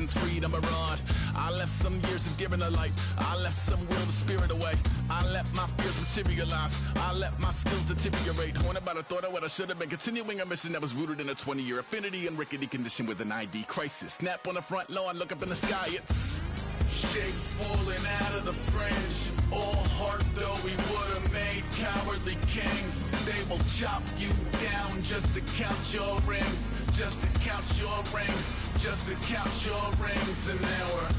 Heaven's freedom abroad. I left some years of giving a light. I left some will the spirit away. I let my fears materialize. I let my skills deteriorate. Haunted by the thought of what I should have been. Continuing a mission that was rooted in a 20-year affinity and rickety condition with an ID crisis. Snap on the front lawn, look up in the sky. It's shapes falling out of the fringe. All heart though we would have made cowardly kings. They will chop you down just to count your rings. Just to count your rings. Just to count your rings. And now we're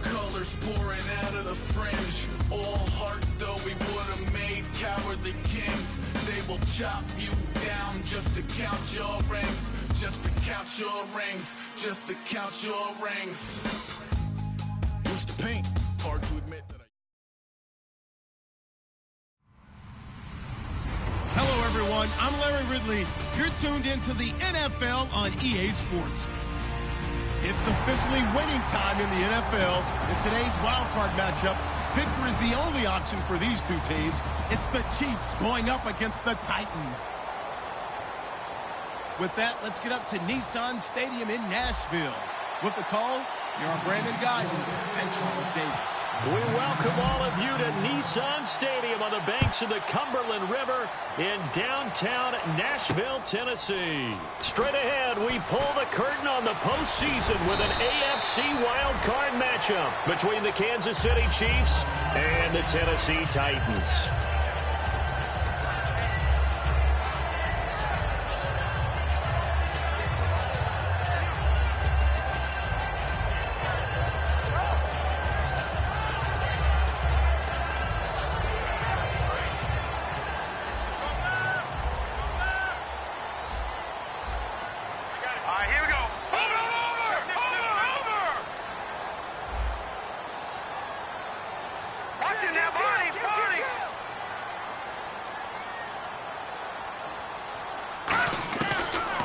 colors pouring out of the fringe. All heart though we would have made cowardly kings. They will chop you down just to count your rings. Just to count your rings. Just to count your rings. Used to paint, hard to admit that Hello everyone, I'm Larry Ridley. You're tuned into the NFL on EA Sports. It's officially winning time in the NFL. In today's wildcard matchup, victory is the only option for these two teams. It's the Chiefs going up against the Titans. With that, let's get up to Nissan Stadium in Nashville. With the call, you're on Brandon Guy and Charles Davis. We welcome all of you to Nissan Stadium on the banks of the Cumberland River in downtown Nashville, Tennessee. Straight ahead, we pull the curtain on the postseason with an AFC wildcard matchup between the Kansas City Chiefs and the Tennessee Titans.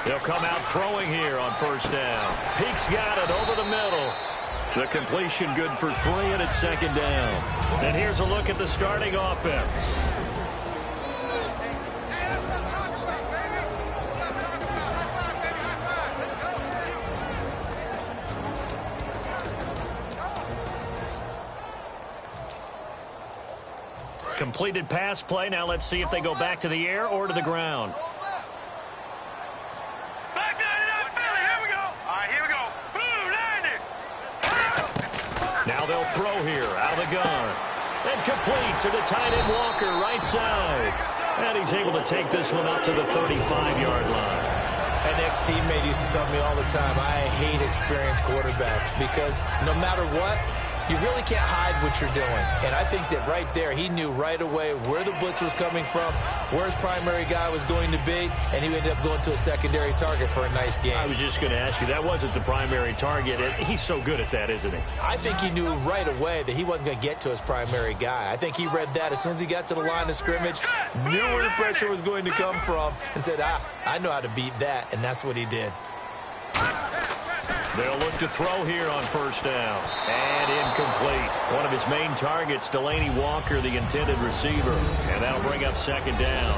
They'll come out throwing here on first down. Peake's got it over the middle. The completion good for 3, and it's second down. And here's a look at the starting offense. Completed pass play. Now let's see if they go back to the air or to the ground. Now they'll throw here out of the gun. And complete to the tight end Walker, right side. And he's able to take this one up to the 35-yard line. An ex-teammate used to tell me all the time, I hate experienced quarterbacks because no matter what, you really can't hide what you're doing. And I think that right there, he knew right away where the blitz was coming from, where his primary guy was going to be, and he ended up going to a secondary target for a nice game. I was just going to ask you, that wasn't the primary target. He's so good at that, isn't he? I think he knew right away that he wasn't going to get to his primary guy. I think he read that as soon as he got to the line of scrimmage, knew where the pressure was going to come from, and said, I know how to beat that, and that's what he did. They'll look to throw here on first down. And incomplete. One of his main targets, Delaney Walker, the intended receiver. And that'll bring up second down.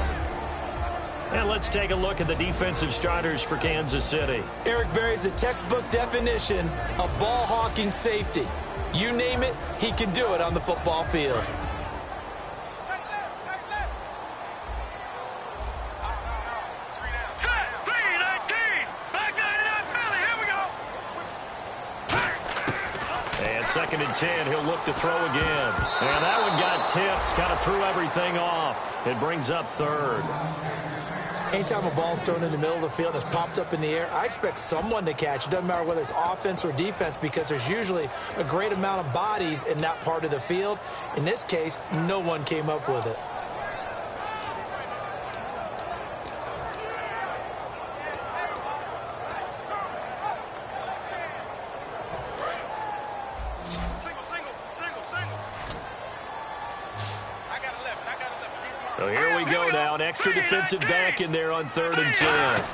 And let's take a look at the defensive starters for Kansas City. Eric Berry's a textbook definition of ball-hawking safety. You name it, he can do it on the football field. Second and 10, he'll look to throw again. And that one got tipped, kind of threw everything off. It brings up third. Anytime a ball's thrown in the middle of the field and it's popped up in the air, I expect someone to catch. It doesn't matter whether it's offense or defense because there's usually a great amount of bodies in that part of the field. In this case, no one came up with it. So here we go now, an extra defensive back in there on 3rd and 10.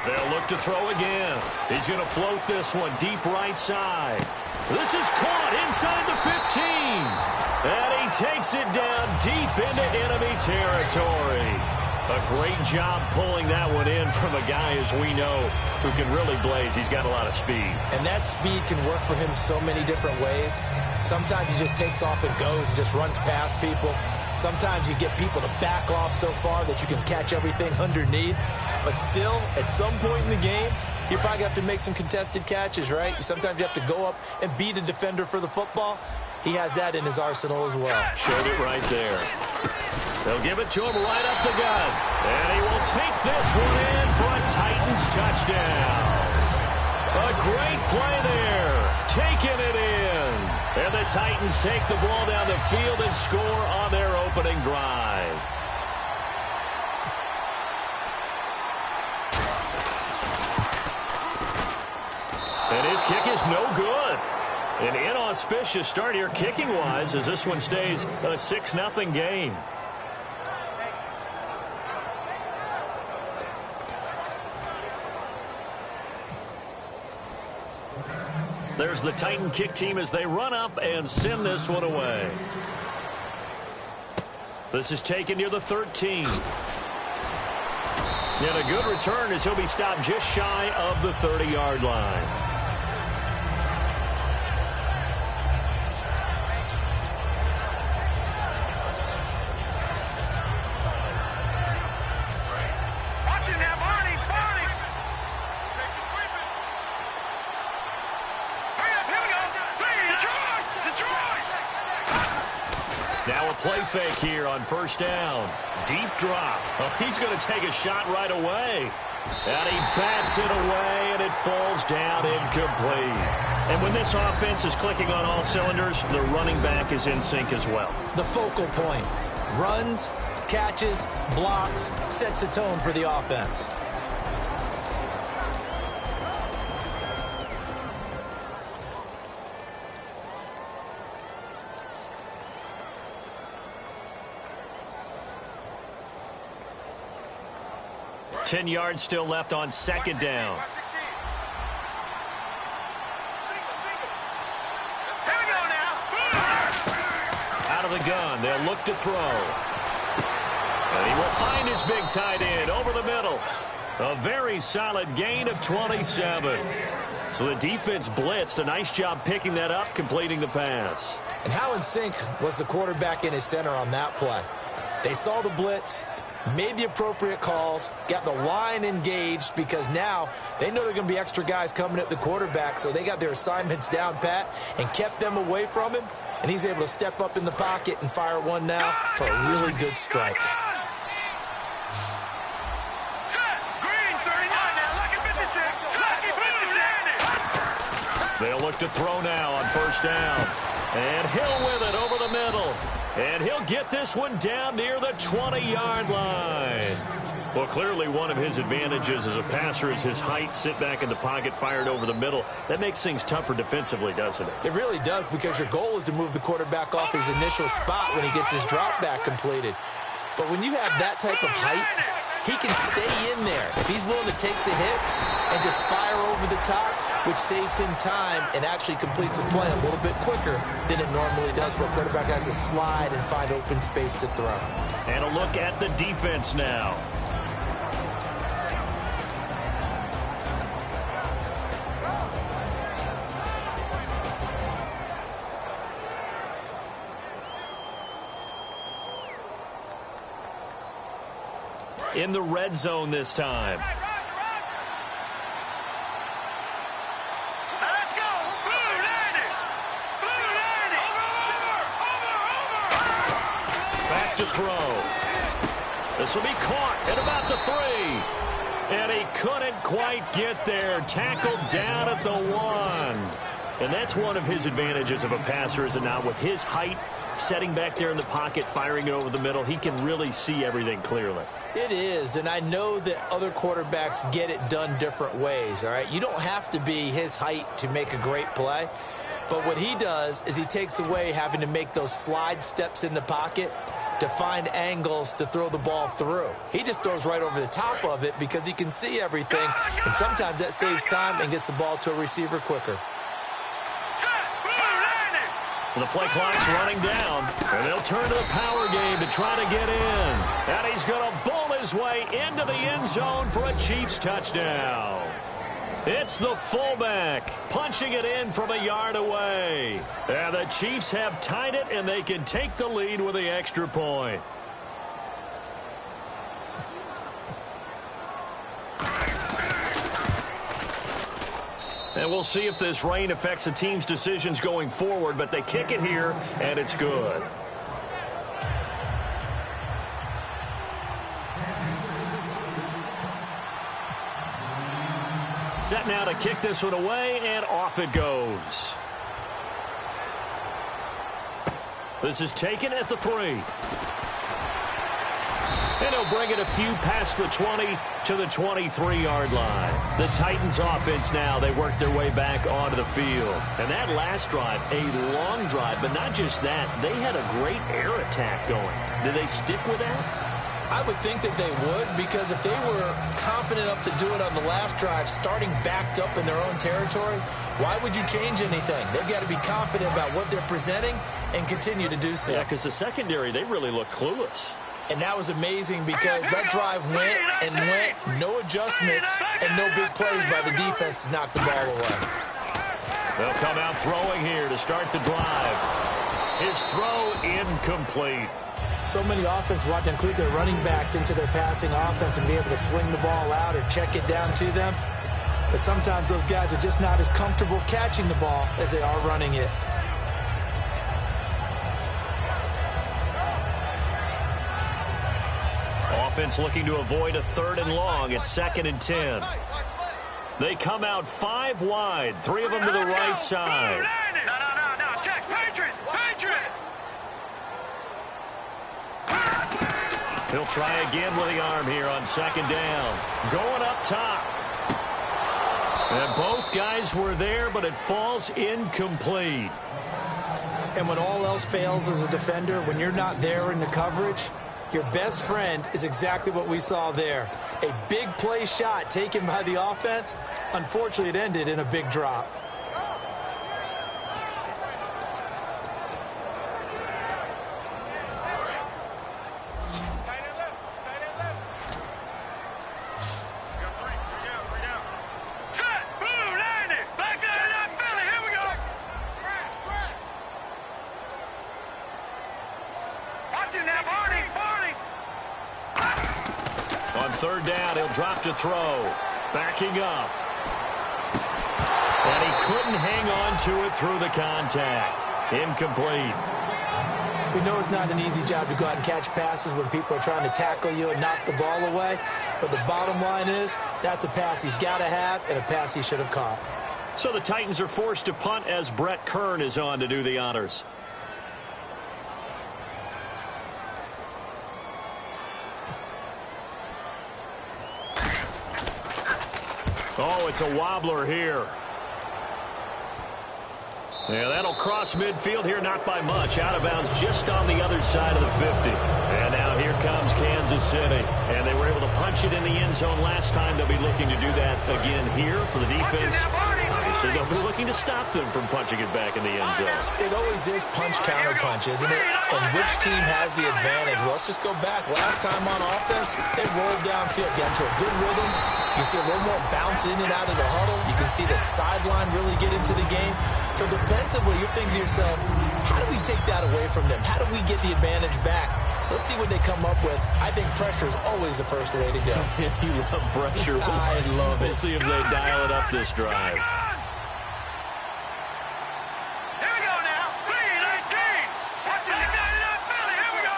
They'll look to throw again. He's going to float this one deep right side. This is caught inside the 15. And he takes it down deep into enemy territory. A great job pulling that one in from a guy, as we know, who can really blaze. He's got a lot of speed. And that speed can work for him so many different ways. Sometimes he just takes off and goes and just runs past people. Sometimes you get people to back off so far that you can catch everything underneath. But still, at some point in the game, you probably have to make some contested catches, right? Sometimes you have to go up and beat a defender for the football. He has that in his arsenal as well. Showed it right there. They'll give it to him right up the gut. And he will take this one in for a Titans touchdown. A great play there. Taking it in. And the Titans take the ball down the field and score on their opening drive. And his kick is no good. An inauspicious start here kicking-wise as this one stays a 6-0 game. There's the Titan kick team as they run up and send this one away. This is taken near the 13. And a good return as he'll be stopped just shy of the 30-yard line. Now a play fake here on first down. Deep drop. Oh, he's going to take a shot right away. And he bats it away, and it falls down incomplete. And when this offense is clicking on all cylinders, the running back is in sync as well. The focal point. Runs, catches, blocks, sets a tone for the offense. Ten yards still left on second down. Out of the gun, they'll look to throw. And he will find his big tight end over the middle. A very solid gain of 27. So the defense blitzed. A nice job picking that up, completing the pass. And how in sync was the quarterback and his center on that play? They saw the blitz, made the appropriate calls, got the line engaged because now they know there are going to be extra guys coming at the quarterback, so they got their assignments down pat and kept them away from him, and he's able to step up in the pocket and fire one now for a really good strike. They'll look to throw now on first down. And Hill with it over the middle. And he'll get this one down near the 20-yard line. Well, clearly one of his advantages as a passer is his height. Sit back in the pocket, fired over the middle. That makes things tougher defensively, doesn't it? It really does, because your goal is to move the quarterback off his initial spot when he gets his drop back completed. But when you have that type of height, he can stay in there if he's willing to take the hits and just fire over the top, which saves him time and actually completes a play a little bit quicker than it normally does, where a quarterback has to slide and find open space to throw. And a look at the defense now. In the red zone this time. Let's go. Back to throw. This will be caught at about the 3. And he couldn't quite get there. Tackled down at the 1. And that's one of his advantages of a passer, is it not? With his height, setting back there in the pocket, firing it over the middle, he can really see everything clearly. It is, and I know that other quarterbacks get it done different ways, all right? You don't have to be his height to make a great play, but what he does is he takes away having to make those slide steps in the pocket to find angles to throw the ball through. He just throws right over the top of it because he can see everything, and sometimes that saves time and gets the ball to a receiver quicker. The play clock's running down, and they'll turn to the power game to try to get in. And he's going to bowl it his way into the end zone for a Chiefs touchdown. It's the fullback punching it in from a yard away. And the Chiefs have tied it, and they can take the lead with the extra point. And we'll see if this rain affects the team's decisions going forward, but they kick it here, and it's good. Set now to kick this one away, and off it goes. This is taken at the 3. And he'll bring it a few past the 20 to the 23-yard line. The Titans offense now, they work their way back onto the field. And that last drive, a long drive, but not just that. They had a great air attack going. Did they stick with that? I would think that they would, because if they were confident enough to do it on the last drive, starting backed up in their own territory, why would you change anything? They've got to be confident about what they're presenting and continue to do so. Yeah, because the secondary, they really look clueless. And that was amazing because that drive went and went, no adjustments, and no big plays by the defense to knock the ball away. They'll come out throwing here to start the drive. His throw incomplete. So many offenses want to include their running backs into their passing offense and be able to swing the ball out or check it down to them. But sometimes those guys are just not as comfortable catching the ball as they are running it. Offense looking to avoid a 3rd and long. It's 2nd and 10. They come out 5 wide, 3 of them to the right side. No. Check. Patriot. He'll try again with the arm here on 2nd down. Going up top. And both guys were there, but it falls incomplete. And when all else fails as a defender, when you're not there in the coverage, your best friend is exactly what we saw there. A big play shot taken by the offense. Unfortunately, it ended in a big drop. On 3rd down, he'll drop to throw. Backing up. And he couldn't hang on to it through the contact. Incomplete. We know it's not an easy job to go out and catch passes when people are trying to tackle you and knock the ball away. But the bottom line is, that's a pass he's got to have and a pass he should have caught. So the Titans are forced to punt as Brett Kern is on to do the honors. Oh, it's a wobbler here. Yeah, that'll cross midfield here, not by much. Out of bounds just on the other side of the 50. And now here comes Kansas City. And they were able to punch it in the end zone last time. They'll be looking to do that again here for the defense. Obviously, they'll be looking to stop them from punching it back in the end zone. It always is punch-counter-punch, isn't it? And which team has the advantage? Well, let's just go back. Last time on offense, they rolled downfield, got into a good rhythm. You can see a little more bounce in and out of the huddle. You can see the sideline really get into the game. So defensively, you're thinking to yourself, how do we take that away from them? How do we get the advantage back? Let's see what they come up with. I think pressure is always the first way to go. You love pressure. I love it. We'll see if they dial it up this drive. Here we go now. 3-19. Here we go.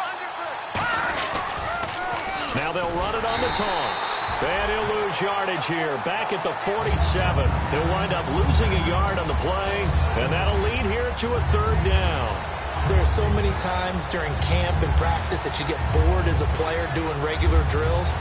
Now they'll run it on the taunts. And he'll lose yardage here. Back at the 47. He'll wind up losing a yard on the play. And that'll lead here to a 3rd down. There are so many times during camp and practice that you get bored as a player doing regular drills.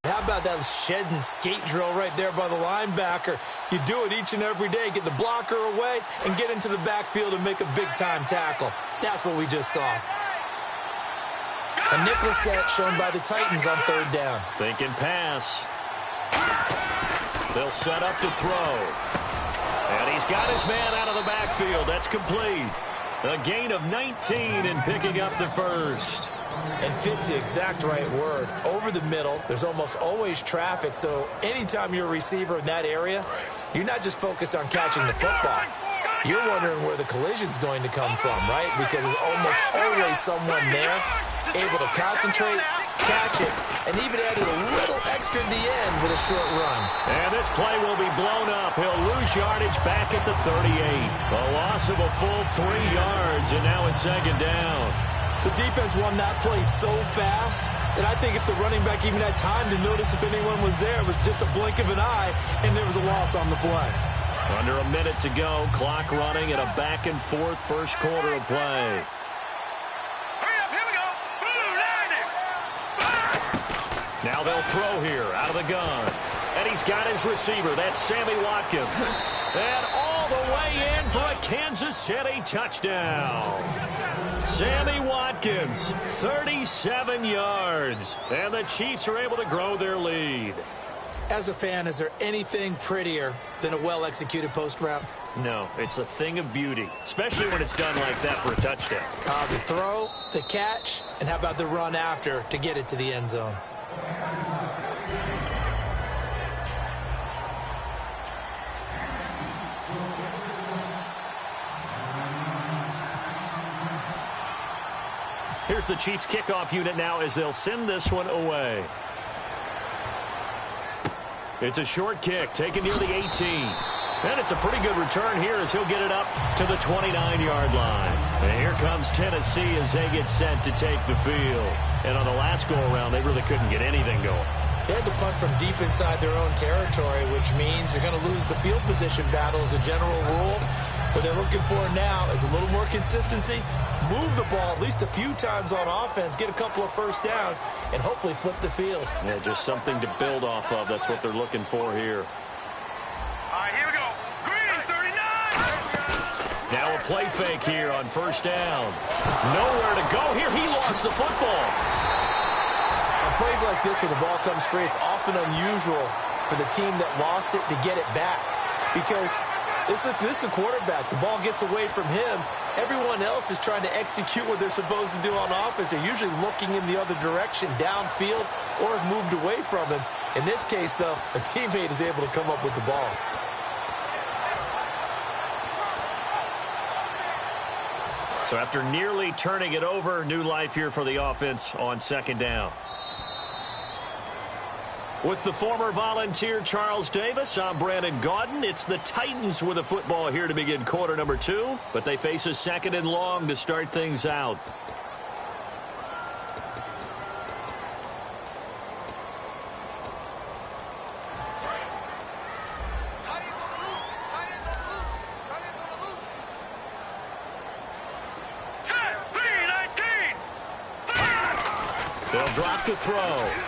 How about that shed and skate drill right there by the linebacker? You do it each and every day. Get the blocker away and get into the backfield and make a big-time tackle. That's what we just saw. A nickel set shown by the Titans on third down. Thinking pass. They'll set up to throw. And he's got his man out of the backfield. That's complete. A gain of 19 and picking up the first. And fits the exact right word. Over the middle, there's almost always traffic, so anytime you're a receiver in that area, you're not just focused on catching the football. You're wondering where the collision's going to come from, right? Because there's almost always someone there able to concentrate, catch it, and even added a little extra at the end with a short run. And this play will be blown up. He'll lose yardage back at the 38. A loss of a full 3 yards, and now it's second down. The defense won that play so fast that I think if the running back even had time to notice if anyone was there, it was just a blink of an eye, and there was a loss on the play. Under a minute to go, clock running at a back-and-forth first quarter of play. Hurry up, here we go. Now they'll throw here out of the gun. And he's got his receiver. That's Sammy Watkins. And all the way in for a Kansas City touchdown. Sammy Watkins, 37 yards. And the Chiefs are able to grow their lead. As a fan, is there anything prettier than a well-executed post route? No, it's a thing of beauty, especially when it's done like that for a touchdown. The throw, the catch, and how about the run after to get it to the end zone? Here's the Chiefs kickoff unit now as they'll send this one away. It's a short kick taken near the 18. And it's a pretty good return here as he'll get it up to the 29-yard line. And here comes Tennessee as they get set to take the field. And on the last go-around, they really couldn't get anything going. They had to punt from deep inside their own territory, which means they're going to lose the field position battle as a general rule. What they're looking for now is a little more consistency, move the ball at least a few times on offense, get a couple of first downs, and hopefully flip the field. Yeah, just something to build off of. That's what they're looking for here. All right, here we go. Green, 39. Now a play fake here on first down. Nowhere to go here. He lost the football. On plays like this where the ball comes free, it's often unusual for the team that lost it to get it back because this is the quarterback. The ball gets away from him. Everyone else is trying to execute what they're supposed to do on offense. They're usually looking in the other direction, downfield, or have moved away from him. In this case, though, a teammate is able to come up with the ball. So after nearly turning it over, new life here for the offense on second down. With the former Volunteer Charles Davis, I'm Brandon Gaudin. It's the Titans with the football here to begin quarter number 2, but they face a second and long to start things out. They'll drop to throw.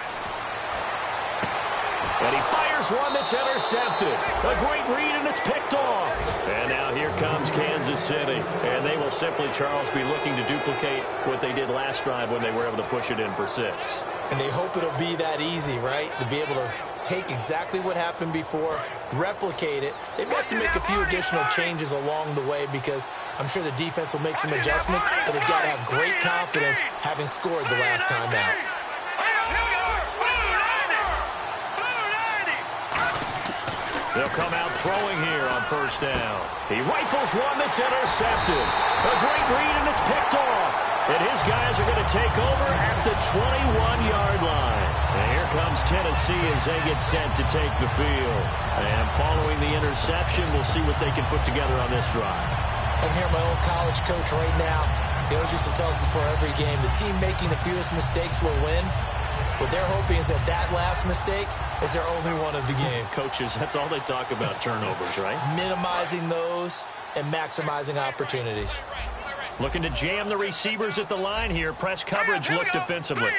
And he fires one that's intercepted. A great read, and it's picked off. And now here comes Kansas City. And they will simply, Charles, be looking to duplicate what they did last drive when they were able to push it in for 6. And they hope it'll be that easy, right? To be able to take exactly what happened before, replicate it. They may have to make a few additional changes along the way because I'm sure the defense will make some adjustments, but they've got to have great confidence having scored the last time out. They'll come out throwing here on first down. He rifles one that's intercepted. A great read, and it's picked off. And his guys are going to take over at the 21-yard line. And here comes Tennessee as they get set to take the field. And following the interception, we'll see what they can put together on this drive. I can hear my old college coach right now. He always used to tell us before every game, the team making the fewest mistakes will win. What they're hoping is that that last mistake is their only one of the game. Coaches, that's all they talk about, turnovers, right? Minimizing those and maximizing opportunities. Looking to jam the receivers at the line here. Press coverage look defensively.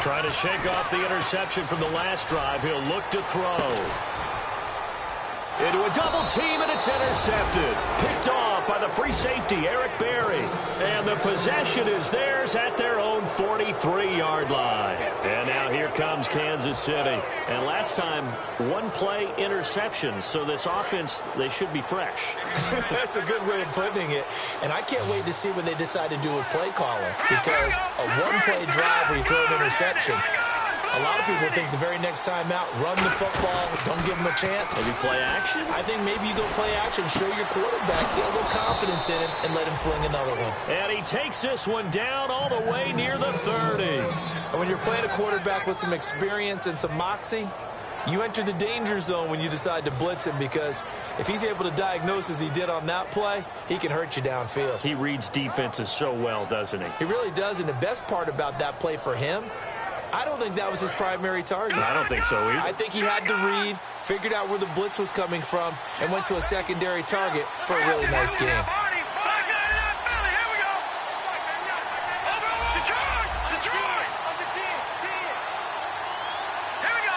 Trying to shake off the interception from the last drive. He'll look to throw. Into a double team, and it's intercepted. Picked off by the free safety, Eric Berry. And the possession is theirs at their own 43-yard line. And now here comes Kansas City. And last time, one-play interception. So this offense, they should be fresh. That's a good way of putting it. And I can't wait to see what they decide to do with play calling. Because a one-play drive where you throw an interception, a lot of people think the very next time out, run the football, don't give them a chance. Maybe play action? I think maybe you go play action, show your quarterback, get a little confidence in him, and let him fling another one. And he takes this one down all the way near the 30. And when you're playing a quarterback with some experience and some moxie, you enter the danger zone when you decide to blitz him, because if he's able to diagnose as he did on that play, he can hurt you downfield. He reads defenses so well, doesn't he? He really does, and the best part about that play for him, I don't think that was his primary target. I don't think so either. I think he had to read, figured out where the blitz was coming from, and went to a secondary target for a really nice game.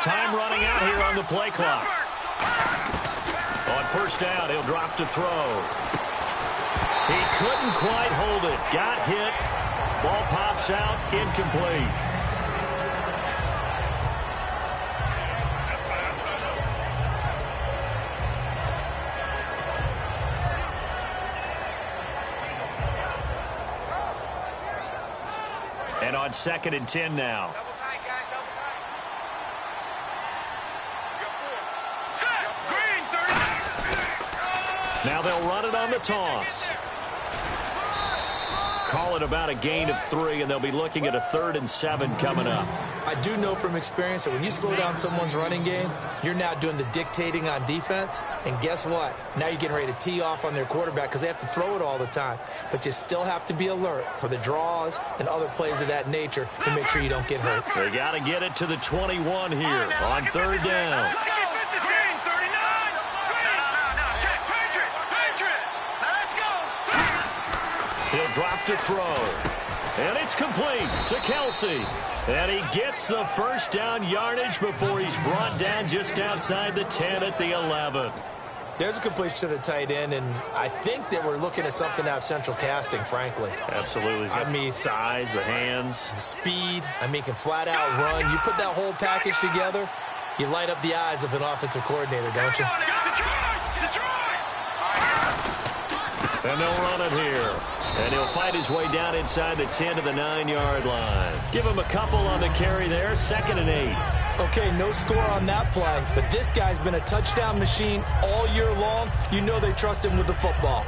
Time running out here on the play clock. On first down, he'll drop to throw. He couldn't quite hold it. Got hit. Ball pops out, incomplete. And on 2nd and 10 now. Now they'll run it on the toss. Call it about a gain of 3, and they'll be looking at a 3rd and 7 coming up. I do know from experience that when you slow down someone's running game, you're now doing the dictating on defense. And guess what? Now you're getting ready to tee off on their quarterback because they have to throw it all the time. But you still have to be alert for the draws and other plays of that nature to make sure you don't get hurt. They got to get it to the 21 here on 3rd down. He'll drop to throw. And it's complete to Kelsey. And he gets the first down yardage before he's brought down just outside the 10 at the 11. There's a completion to the tight end, and I think that we're looking at something out of central casting, frankly. Absolutely. I mean, size, the hands. Speed. I mean, can flat out run. You put that whole package together, you light up the eyes of an offensive coordinator, don't you? And they'll run it here. And he'll fight his way down inside the 10 to the 9-yard line. Give him a couple on the carry there, 2nd and 8. Okay, no score on that play, but this guy's been a touchdown machine all year long. You know they trust him with the football.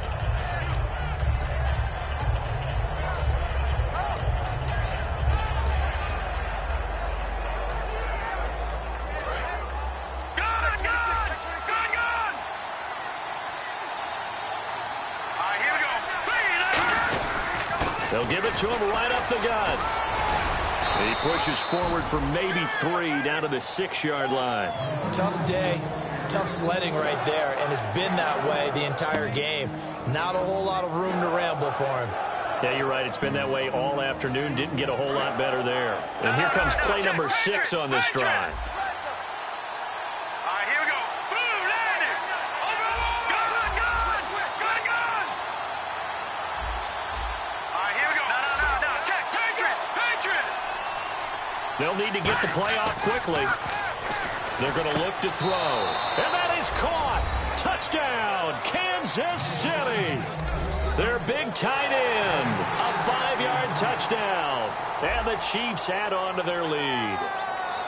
They'll give it to him right up the gut. He pushes forward for maybe 3 down to the 6-yard line. Tough day, tough sledding right there, and it's been that way the entire game. Not a whole lot of room to ramble for him. Yeah, you're right. It's been that way all afternoon. Didn't get a whole lot better there. And here comes play number 6 on this drive. They'll need to get the play off quickly. They're going to look to throw. And that is caught. Touchdown, Kansas City. Their big tight end. A 5-yard touchdown. And the Chiefs add on to their lead.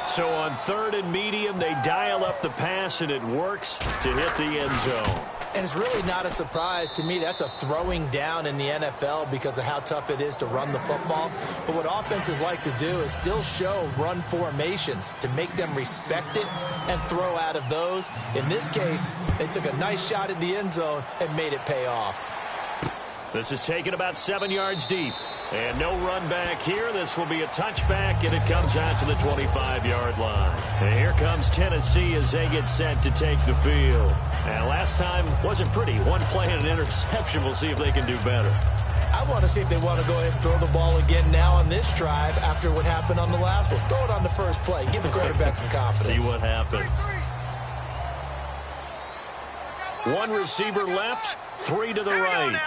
So on 3rd and medium, they dial up the pass, and it works to hit the end zone. And it's really not a surprise to me. That's a throwing down in the NFL because of how tough it is to run the football. But what offenses like to do is still show run formations to make them respect it and throw out of those. In this case, they took a nice shot at the end zone and made it pay off. This is taken about 7 yards deep. And no run back here. This will be a touchback, and it comes out to the 25-yard line. And here comes Tennessee as they get set to take the field. And last time wasn't pretty. One play and an interception. We'll see if they can do better. I want to see if they want to go ahead and throw the ball again now on this drive after what happened on the last one. Throw it on the first play. Give the quarterback some confidence. See what happens. One receiver left, 3 to the right.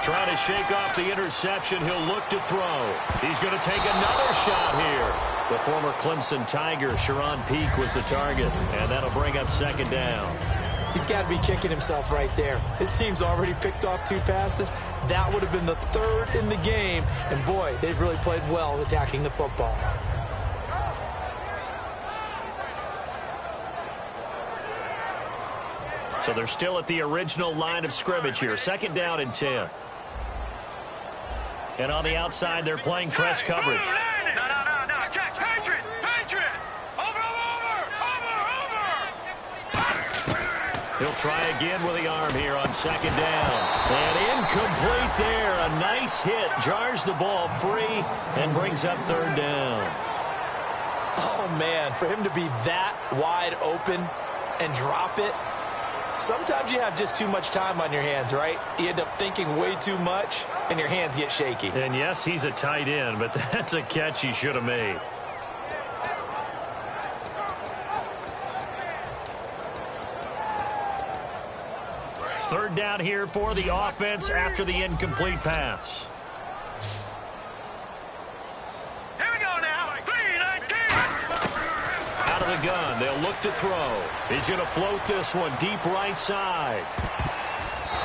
Trying to shake off the interception. He'll look to throw. He's going to take another shot here. The former Clemson Tiger, Sharon Peak, was the target, and that'll bring up second down. He's got to be kicking himself right there. His team's already picked off 2 passes. That would have been the 3rd in the game. And, boy, they've really played well attacking the football. So they're still at the original line of scrimmage here. Second down and 10. And on the outside, they're playing press coverage. No. Check. Patriot. Over. He'll try again with the arm here on second down. And incomplete there. A nice hit. Jars the ball free and brings up third down. Oh, man, for him to be that wide open and drop it. Sometimes you have just too much time on your hands, right? You end up thinking way too much, and your hands get shaky. And, yes, he's a tight end, but that's a catch he should have made. Third down here for the offense after the incomplete pass. Here we go now. 3-19. Out of the gun, they'll look to throw. He's going to float this one deep right side.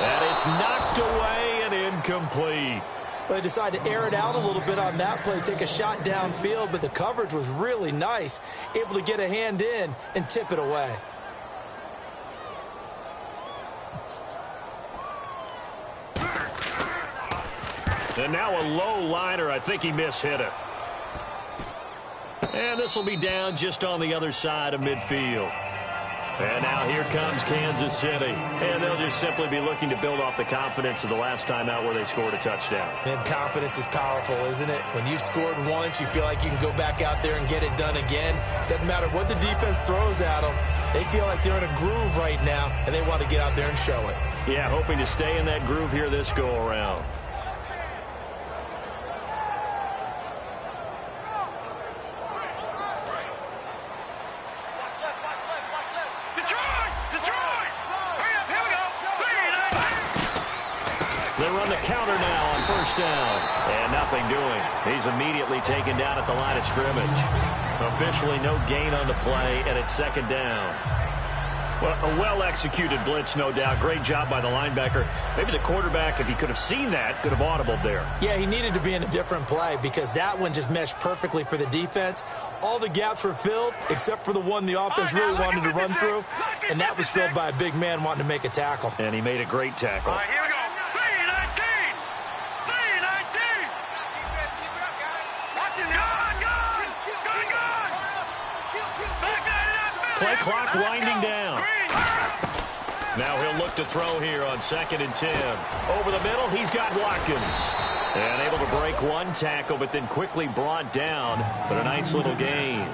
And it's knocked away and incomplete. They decided to air it out a little bit on that play, take a shot downfield, but the coverage was really nice, able to get a hand in and tip it away. And now a low liner. I think he mishit it. And this will be down just on the other side of midfield. And now here comes Kansas City. And they'll just simply be looking to build off the confidence of the last time out where they scored a touchdown. And confidence is powerful, isn't it? When you've scored once, you feel like you can go back out there and get it done again. Doesn't matter what the defense throws at them. They feel like they're in a groove right now, and they want to get out there and show it. Yeah, hoping to stay in that groove here this go-around. They run the counter now on first down. And nothing doing. He's immediately taken down at the line of scrimmage. Officially no gain on the play, and it's second down. Well, a well-executed blitz, no doubt. Great job by the linebacker. Maybe the quarterback, if he could have seen that, could have audibled there. Yeah, he needed to be in a different play because that one just meshed perfectly for the defense. All the gaps were filled except for the one the offense really wanted to run through, and that was filled by a big man wanting to make a tackle. And he made a great tackle. All right, here we go. 3-19. 3-19. Watch it. Gun. Play clock winding down. Now he'll look to throw here on second and 10. Over the middle, he's got Watkins. And able to break one tackle, but then quickly brought down. But a nice little gain.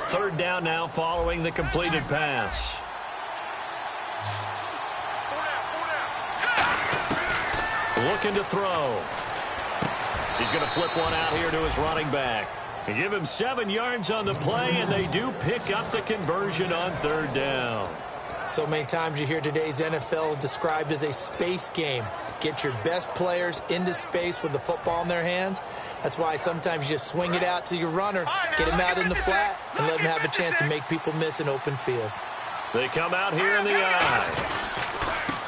Third down now following the completed pass. Looking to throw. He's going to flip one out here to his running back. They give him 7 yards on the play, and they do pick up the conversion on third down. So many times you hear today's NFL described as a space game. Get your best players into space with the football in their hands. That's why sometimes you just swing it out to your runner, get him out in the flat, and let him have a chance to make people miss an open field. They come out here in the eye.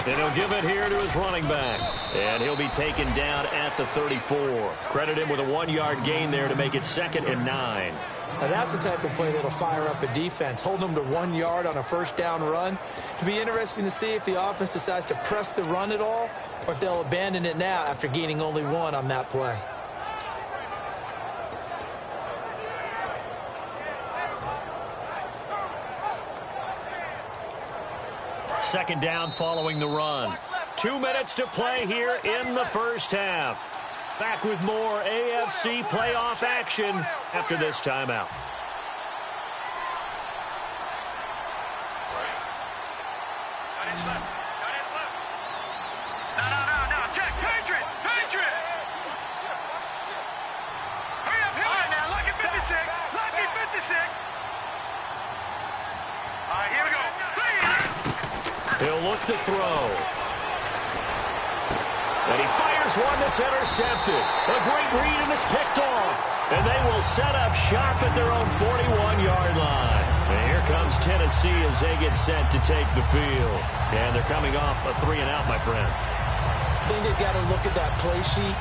And he'll give it here to his running back. And he'll be taken down at the 34. Credit him with a 1-yard gain there to make it 2nd and 9. Now that's the type of play that'll fire up a defense. Hold them to 1 yard on a first down run. It'll be interesting to see if the offense decides to press the run at all or if they'll abandon it now after gaining only 1 on that play. second down following the run. 2 minutes to play here in the first half. Back with more AFC playoff action after this timeout. No, Jack, Patriot! Hurry up, now, lucky 56! Lucky 56! All right, here we go. He'll look to throw. And he fires one that's intercepted. A great read, and it's picked off. And they will set up shop at their own 41-yard line. And here comes Tennessee as they get set to take the field. And they're coming off a 3-and-out, my friend. I think they've got to look at that play sheet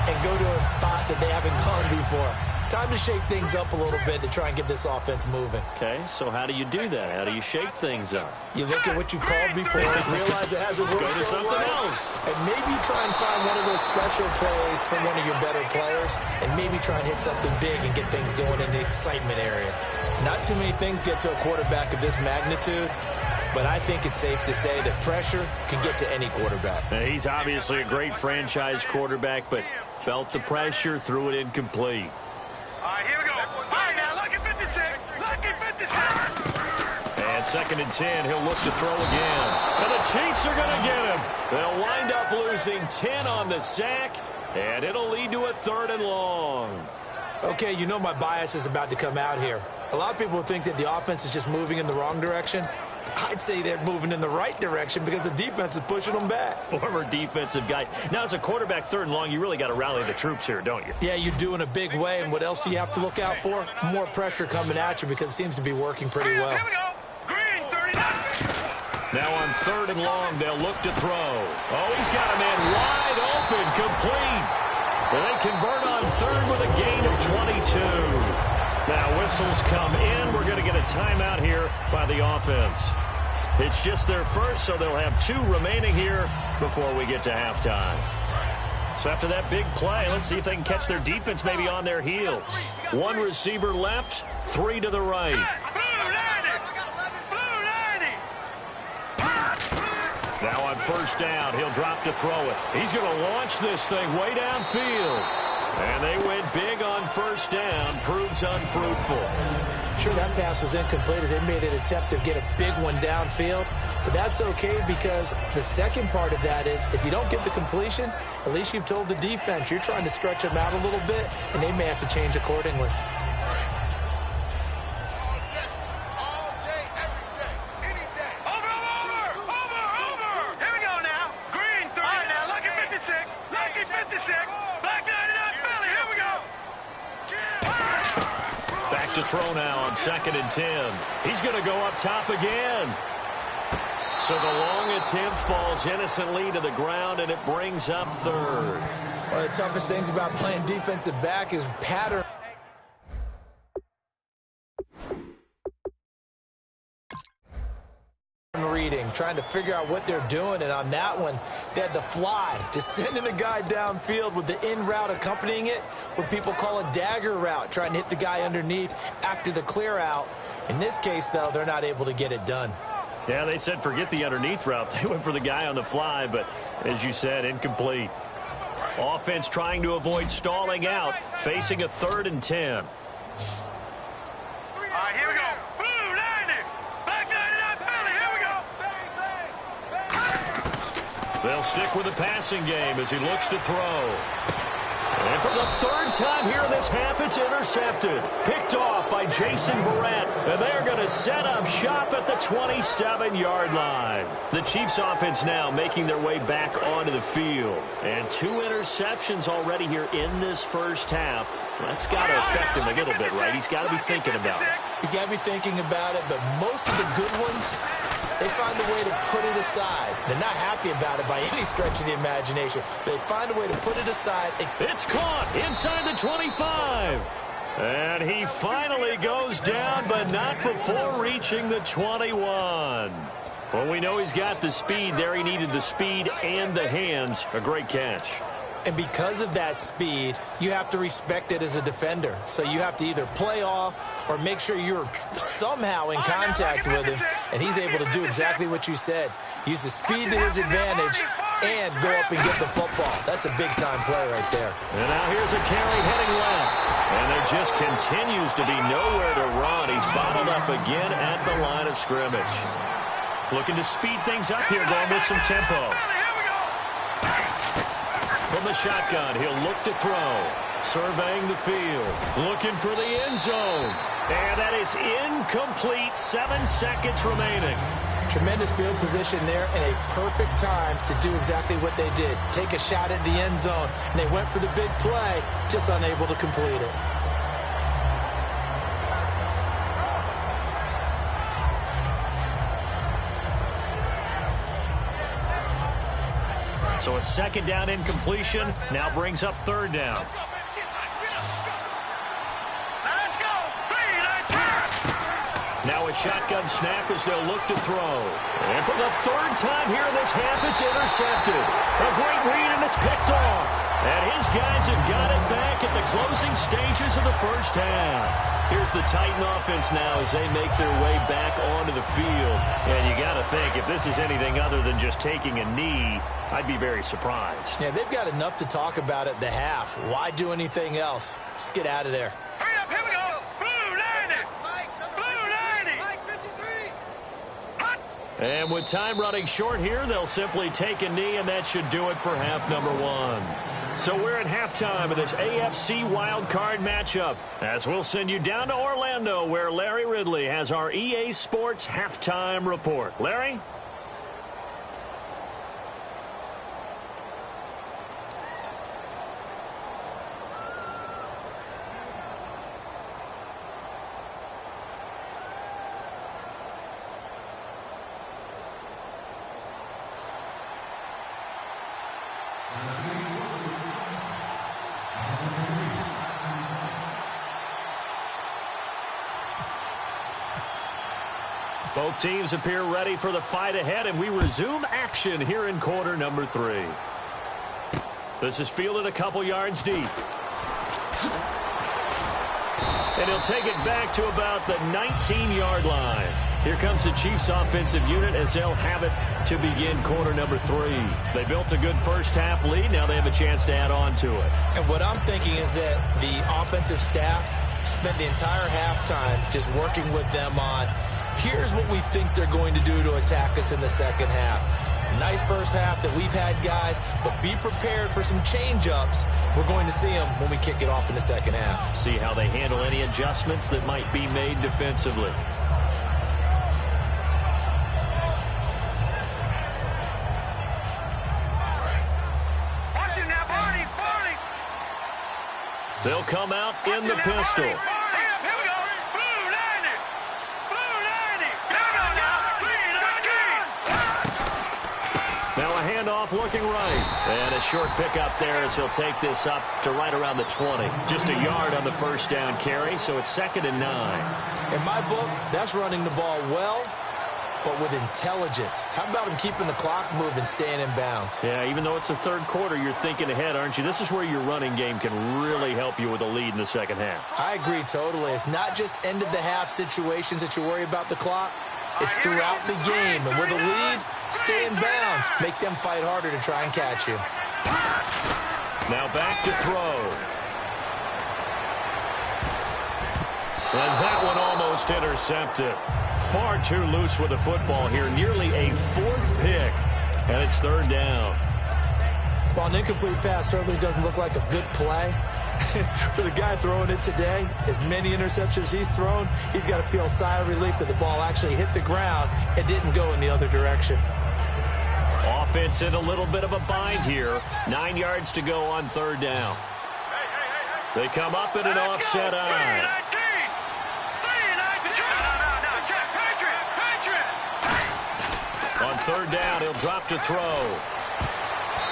and go to a spot that they haven't gone before. Time to shake things up a little bit to try and get this offense moving. Okay, so how do you do that? How do you shake things up? You look at what you've called before, realize it hasn't worked Go to so something well, else. and maybe try and find one of those special plays from one of your better players, and maybe try and hit something big and get things going in the excitement area. Not too many things get to a quarterback of this magnitude, but I think it's safe to say that pressure can get to any quarterback. He's obviously a great franchise quarterback, but felt the pressure, threw it incomplete. All right, here we go. All right, now, lucky 56! Lucky 56! And 2nd and 10, he'll look to throw again. And the Chiefs are going to get him. They'll wind up losing 10 on the sack, and it'll lead to a 3rd and long. Okay, you know my bias is about to come out here. A lot of people think that the offense is just moving in the wrong direction. I'd say they're moving in the right direction because the defense is pushing them back. Former defensive guy. Now, as a quarterback 3rd and long, you really got to rally the troops here, don't you? Yeah, you do in a big way. And what else do you have to look out for? More pressure coming at you because it seems to be working pretty well. Here we go. Green, 39. Now on 3rd and long, they'll look to throw. Oh, he's got a man wide open, complete. And they convert on 3rd with a gain of 22. Now whistles come in. We're going to get a timeout here by the offense. It's just their first, so they'll have 2 remaining here before we get to halftime. So after that big play, let's see if they can catch their defense maybe on their heels. 1 receiver left, 3 to the right. Now on 1st down, he'll drop to throw it. He's going to launch this thing way downfield. And they went big on 1st down. Proves unfruitful. Sure, that pass was incomplete as they made an attempt to get a big one downfield. But that's okay because the second part of that is if you don't get the completion, at least you've told the defense you're trying to stretch them out a little bit, and they may have to change accordingly. To throw now on 2nd and 10. He's going to go up top again. So the long attempt falls innocently to the ground, and it brings up 3rd. One of the toughest things about playing defensive back is pattern reading, trying to figure out what they're doing, and on that one, they had the fly, just sending a guy downfield with the in route accompanying it, what people call a dagger route, trying to hit the guy underneath after the clear out. In this case, though, they're not able to get it done. Yeah, they said forget the underneath route. They went for the guy on the fly, but as you said, incomplete. Offense trying to avoid stalling out, facing a 3rd and 10. All right, here we go. Blue 90. Black 99 Philly. Here we go. They'll stick with the passing game as he looks to throw. And for the 3rd time here in this half, it's intercepted. Picked off by Jason Verrett. And they're going to set up shop at the 27-yard line. The Chiefs offense now making their way back onto the field. And 2 interceptions already here in this first half. That's got to affect him a little bit, right? He's got to be thinking about it. He's got to be thinking about it, but most of the good ones, they find a way to put it aside. They're not happy about it by any stretch of the imagination. They find a way to put it aside. It's caught inside the 25. And he finally goes down, but not before reaching the 21. Well, we know he's got the speed there. He needed the speed and the hands. A great catch. And because of that speed, you have to respect it as a defender. So you have to either play off or make sure you're somehow in contact with him, and he's able to do exactly what you said. Use the speed to his advantage and go up and get the football. That's a big-time play right there. And now here's a carry heading left. And there just continues to be nowhere to run. He's bottled up again at the line of scrimmage. Looking to speed things up here, going with some tempo. From the shotgun, he'll look to throw. Surveying the field. Looking for the end zone. And that is incomplete. 7 seconds remaining. Tremendous field position there and a perfect time to do exactly what they did. Take a shot at the end zone. And they went for the big play, just unable to complete it. So a second down incompletion now brings up third down. Now a shotgun snap as they'll look to throw. And for the third time here in this half, it's intercepted. A great read, and it's picked off. And his guys have got it back at the closing stages of the first half. Here's the Titan offense now as they make their way back onto the field. And you got to think, if this is anything other than just taking a knee, I'd be very surprised. Yeah, they've got enough to talk about at the half. Why do anything else? Just get out of there. Hurry up, here we go. And with time running short here, they'll simply take a knee, and that should do it for half number one. So we're at halftime of this AFC wildcard matchup, as we'll send you down to Orlando, where Larry Ridley has our EA Sports halftime report. Larry? Both teams appear ready for the fight ahead, and we resume action here in quarter number 3. This is fielded a couple yards deep. And he'll take it back to about the 19-yard line. Here comes the Chiefs offensive unit as they'll have it to begin quarter number 3. They built a good first half lead. Now they have a chance to add on to it. And what I'm thinking is that the offensive staff spent the entire halftime just working with them on, here's what we think they're going to do to attack us in the second half. Nice first half that we've had, guys, but be prepared for some change-ups. We're going to see them when we kick it off in the second half. See how they handle any adjustments that might be made defensively. Watch it now, Barney. They'll come out in the pistol. Now a handoff looking right. And a short pickup there as he'll take this up to right around the 20. Just a yard on the first down carry, so it's 2nd and 9. In my book, that's running the ball well, but with intelligence. How about him keeping the clock moving, staying in bounds? Yeah, even though it's the third quarter, you're thinking ahead, aren't you? This is where your running game can really help you with a lead in the second half. I agree totally. It's not just end-of-the-half situations that you worry about the clock. It's throughout the game. And with a lead, stay in bounds. Make them fight harder to try and catch you. Now back to throw. And that one almost intercepted. Far too loose with the football here. Nearly a 4th pick. And it's 3rd down. Well, an incomplete pass certainly doesn't look like a good play. For the guy throwing it today, as many interceptions he's thrown, he's got to feel a sigh of relief that the ball actually hit the ground and didn't go in the other direction. Offense in a little bit of a bind here. 9 yards to go on 3rd down. They come up in an offset eye. On 3rd down, he'll drop to throw.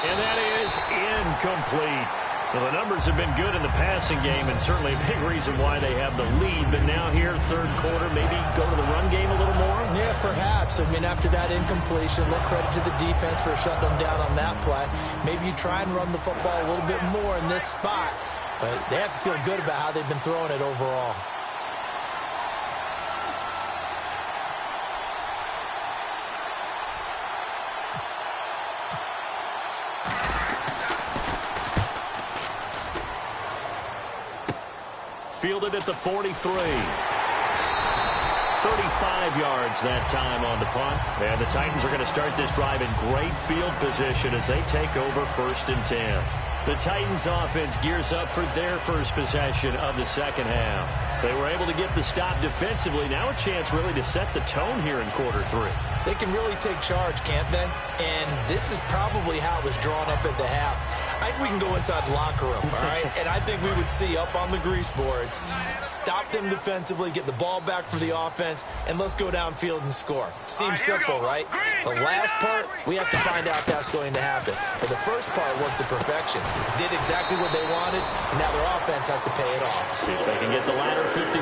And that is incomplete. Well, the numbers have been good in the passing game, and certainly a big reason why they have the lead. But now here, third quarter, maybe go to the run game a little more? Yeah, perhaps. I mean, after that incompletion, a little credit to the defense for shutting them down on that play. Maybe you try and run the football a little bit more in this spot. But they have to feel good about how they've been throwing it overall. fielded at the 43. 35 yards that time on the punt. And the Titans are going to start this drive in great field position as they take over 1st and 10. The Titans offense gears up for their first possession of the second half. They were able to get the stop defensively. Now a chance really to set the tone here in quarter 3. They can really take charge, can't they? And this is probably how it was drawn up at the half. I think we can go inside the locker room, all right? And I think we would see up on the grease boards, stop them defensively, get the ball back for the offense, and let's go downfield and score. Seems simple, right? The last part, we have to find out that's going to happen. But the first part worked to perfection. Did exactly what they wanted, and now their offense has to pay it off. See if they can get the latter 50%.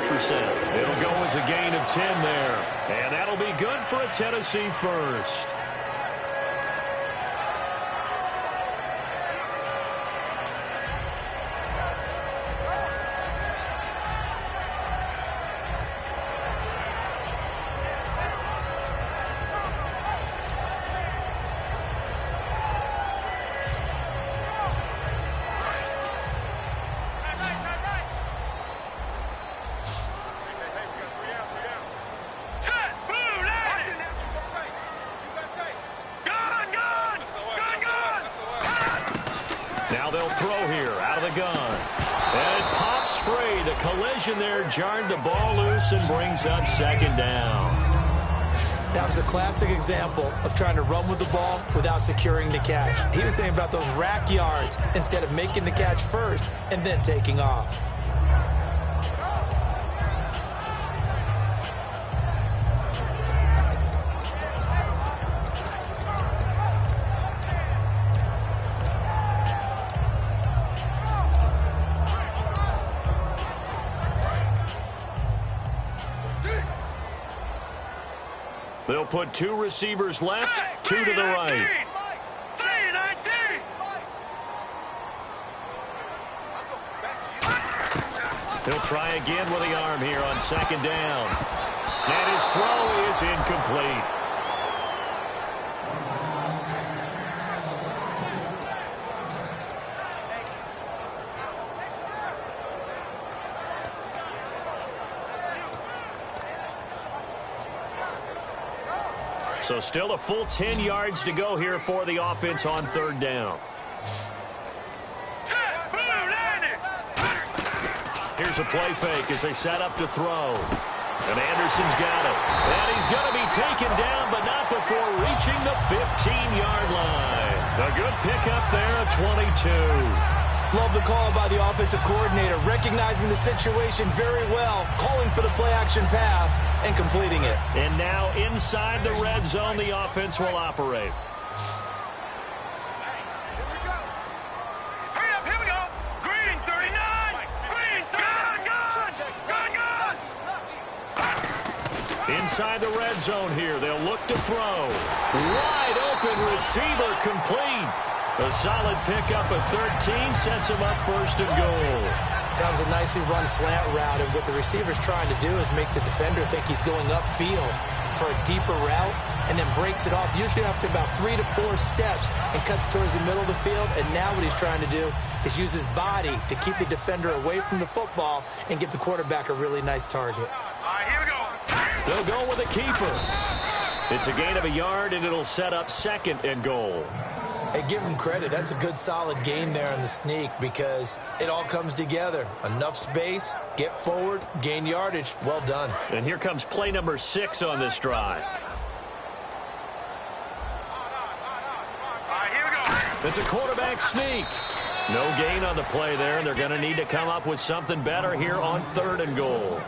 It'll go as a gain of 10 there. And that'll be good for a Tennessee first. Now they'll throw here out of the gun. And it pops free. The collision there jarred the ball loose and brings up 2nd down. That was a classic example of trying to run with the ball without securing the catch. He was thinking about those rack yards instead of making the catch first and then taking off. They'll put 2 receivers left, 2 to the right. He'll try again with the arm here on 2nd down. And his throw is incomplete. So still a full 10 yards to go here for the offense on 3rd down. Here's a play fake as they set up to throw. And Anderson's got it. And he's going to be taken down, but not before reaching the 15-yard line. A good pickup there at 22. Love the call by the offensive coordinator, recognizing the situation very well, calling for the play-action pass, and completing it. And now inside the red zone, the offense will operate. Hurry up, here we go. Green, 39. Green, 39. Inside the red zone here, they'll look to throw. Wide open receiver complete. A solid pickup at 13 sets him up 1st and goal. That was a nicely run slant route, and what the receiver's trying to do is make the defender think he's going upfield for a deeper route and then breaks it off, usually after about 3 to 4 steps, and cuts towards the middle of the field. And now what he's trying to do is use his body to keep the defender away from the football and give the quarterback a really nice target. All right, here we go. They'll go with a keeper. It's a gain of a yard, and it'll set up 2nd and goal. Hey, give him credit. That's a good, solid gain there in the sneak because it all comes together. Enough space, get forward, gain yardage. Well done. And here comes play number 6 on this drive. All right, here we go. It's a quarterback sneak. No gain on the play there, and they're going to need to come up with something better here on 3rd and goal.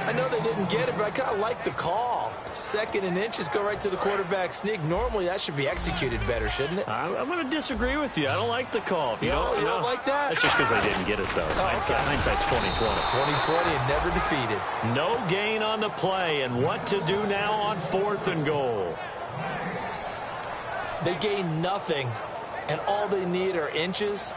I know they didn't get it, but I kind of like the call. 2nd and inches, go right to the quarterback sneak. Normally, that should be executed better, shouldn't it? I'm going to disagree with you. I don't like the call. If you No, you don't like that? That's just because I didn't get it, though. Hindsight's 20/20. 2020 and never defeated. No gain on the play, and what to do now on 4th and goal. They gain nothing, and all they need are inches.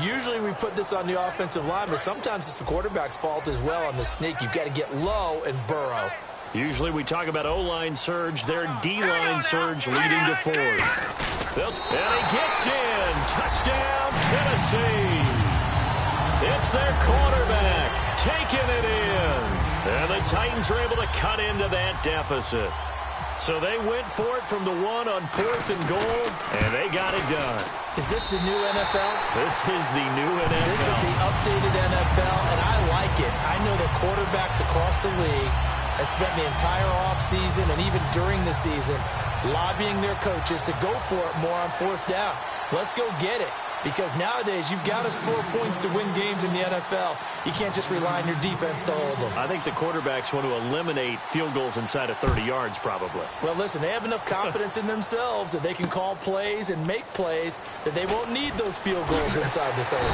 Usually we put this on the offensive line, but sometimes it's the quarterback's fault as well on the sneak. You've got to get low and burrow. Usually we talk about O-line surge, their D-line surge leading to 4th. And he gets in. Touchdown, Tennessee. That's their quarterback taking it in. And the Titans are able to cut into that deficit. So they went for it from the 1 on 4th and goal, and they got it done. Is this the new NFL? This is the new NFL. This is the updated NFL, and I like it. I know that quarterbacks across the league have spent the entire offseason and even during the season lobbying their coaches to go for it more on 4th down. Let's go get it. Because nowadays, you've got to score points to win games in the NFL. You can't just rely on your defense to hold them. I think the quarterbacks want to eliminate field goals inside of 30 yards, probably. Well, listen, they have enough confidence in themselves that they can call plays and make plays that they won't need those field goals inside the 30.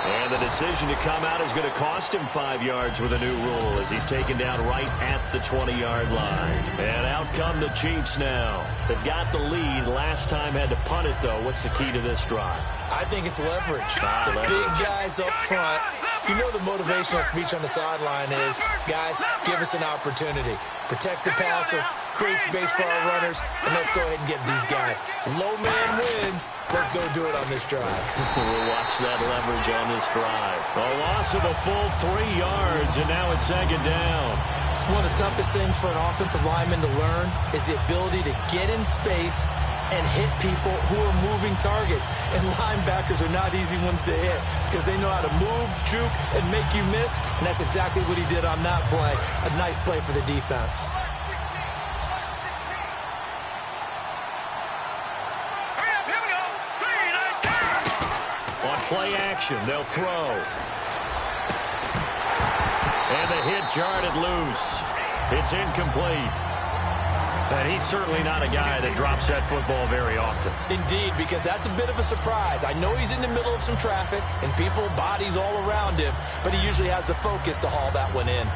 And the decision to come out is going to cost him 5 yards with a new rule as he's taken down right at the 20-yard line. And out come the Chiefs now. They've got the lead. Last time had to punt it, though. What's the key to this drive? I think it's leverage. The big guys up front. You know the motivational speech on the sideline is, guys, give us an opportunity. Protect the passer, create space for our runners, and let's go ahead and get these guys. Low man wins. Let's go do it on this drive. We'll watch that leverage on this drive. A loss of a full 3 yards, and now it's 2nd down. One of the toughest things for an offensive lineman to learn is the ability to get in space and hit people who are moving targets. And linebackers are not easy ones to hit because they know how to move, juke, and make you miss. And that's exactly what he did on that play. A nice play for the defense. Here we go. 3, 9, 10. On play action, they'll throw. And the hit jarred it loose. It's incomplete. And he's certainly not a guy that drops that football very often. Indeed, because that's a bit of a surprise. I know he's in the middle of some traffic and people, bodies all around him, but he usually has the focus to haul that one in.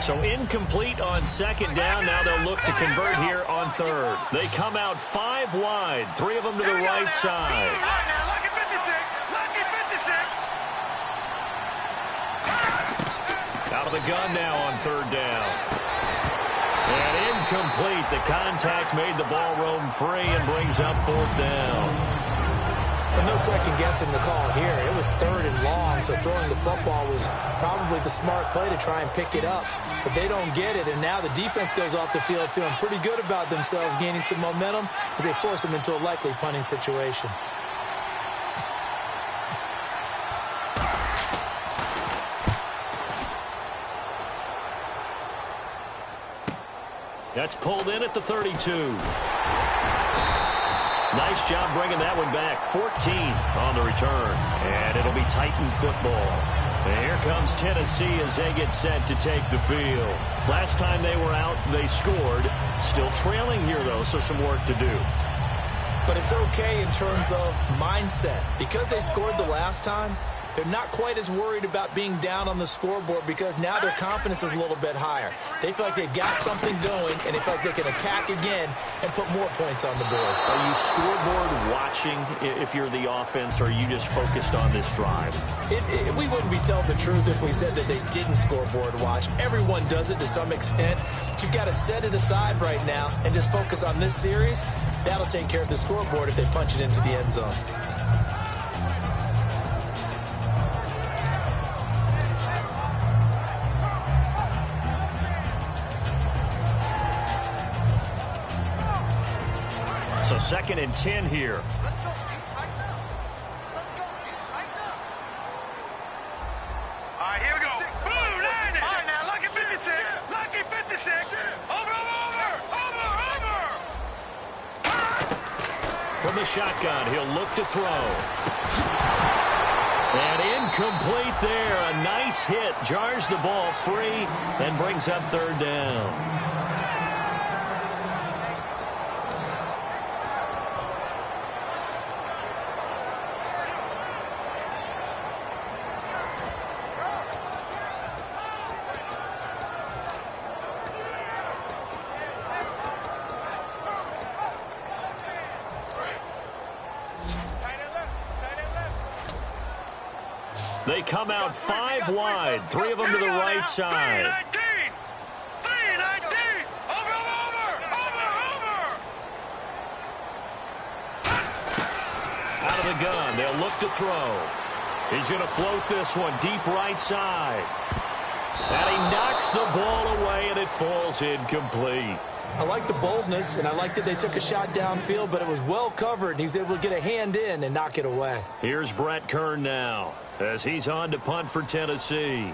So incomplete on 2nd down. Now they'll look to convert here on 3rd. They come out 5 wide, 3 of them to the right side. Lucky 56. Lucky 56. Out of the gun now on 3rd down. And incomplete. The contact made the ball roam free and brings up 4th down. But no second guessing the call here. It was 3rd and long, so throwing the football was probably the smart play to try and pick it up. But they don't get it, and now the defense goes off the field feeling pretty good about themselves, gaining some momentum as they force them into a likely punting situation. That's pulled in at the 32. Nice job bringing that one back. 14 on the return. And it'll be Titan football. And here comes Tennessee as they get set to take the field. Last time they were out, they scored. Still trailing here, though, so some work to do. But it's okay in terms of mindset. Because they scored the last time, they're not quite as worried about being down on the scoreboard because now their confidence is a little bit higher. They feel like they've got something going, and they feel like they can attack again and put more points on the board. Are you scoreboard watching if you're the offense, or are you just focused on this drive? We wouldn't be telling the truth if we said that they didn't scoreboard watch. Everyone does it to some extent. But you've got to set it aside right now and just focus on this series. That'll take care of the scoreboard if they punch it into the end zone. So 2nd and 10 here. Let's go, Pete. Tighten up. Let's go, Pete. Tighten up. All right, here we go. Blue, line it. All right, now, lucky 56. Lucky 56. Over. From the shotgun, he'll look to throw. And incomplete there. A nice hit. Jars the ball free and brings up 3rd down. They come out 5 wide, 3 of them to the right side. gun. They'll look to throw. He's going to float this one deep right side. And he knocks the ball away, and it falls incomplete. I like the boldness, and I like that they took a shot downfield, but it was well covered, and he was able to get a hand in and knock it away. Here's Brett Kern now as he's on to punt for Tennessee.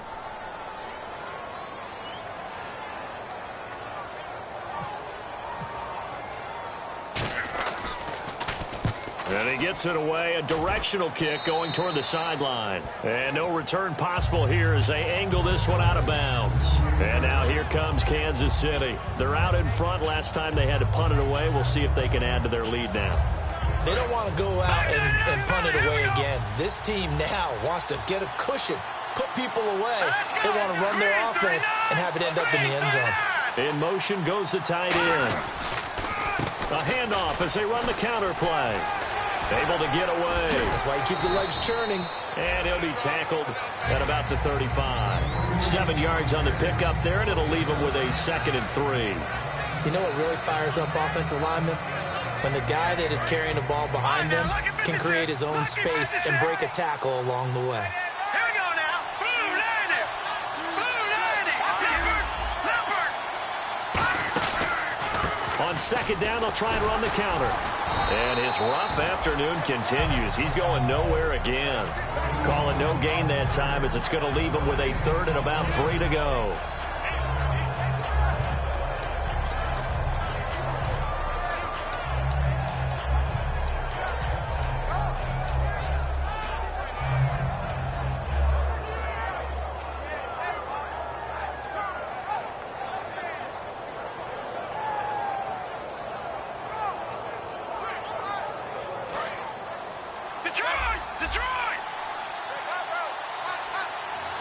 And he gets it away, a directional kick going toward the sideline. And no return possible here as they angle this one out of bounds. And now here comes Kansas City. They're out in front. Last time they had to punt it away. We'll see if they can add to their lead now. They don't want to go out and punt it away again. This team now wants to get a cushion, put people away. They want to run their offense and have it end up in the end zone. In motion goes the tight end. A handoff as they run the counter play. Able to get away. That's why you keep the legs churning. And he'll be tackled at about the 35. 7 yards on the pickup there, and it'll leave him with a 2nd and 3. You know what really fires up offensive linemen? When the guy that is carrying the ball behind them can create his own space and break a tackle along the way. Here we go now. Blue 90. Blue 90. On 2nd down, they'll try and run the counter. And his rough afternoon continues. He's going nowhere again. Call it no gain that time as it's going to leave him with a 3rd and about 3 to go. Detroit!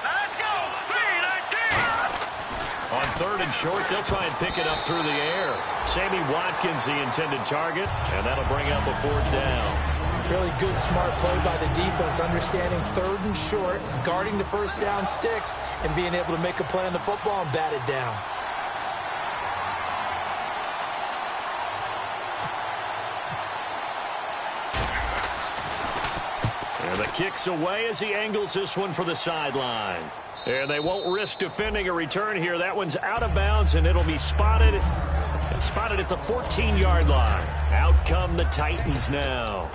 Let's go! 3-19! On 3rd and short, they'll try and pick it up through the air. Sammy Watkins, the intended target, and that'll bring up a 4th down. Really good, smart play by the defense, understanding 3rd and short, guarding the first down sticks, and being able to make a play on the football and bat it down. And the kick's away as he angles this one for the sideline. And they won't risk defending a return here. That one's out of bounds, and it'll be spotted at the 14-yard line. Out come the Titans now.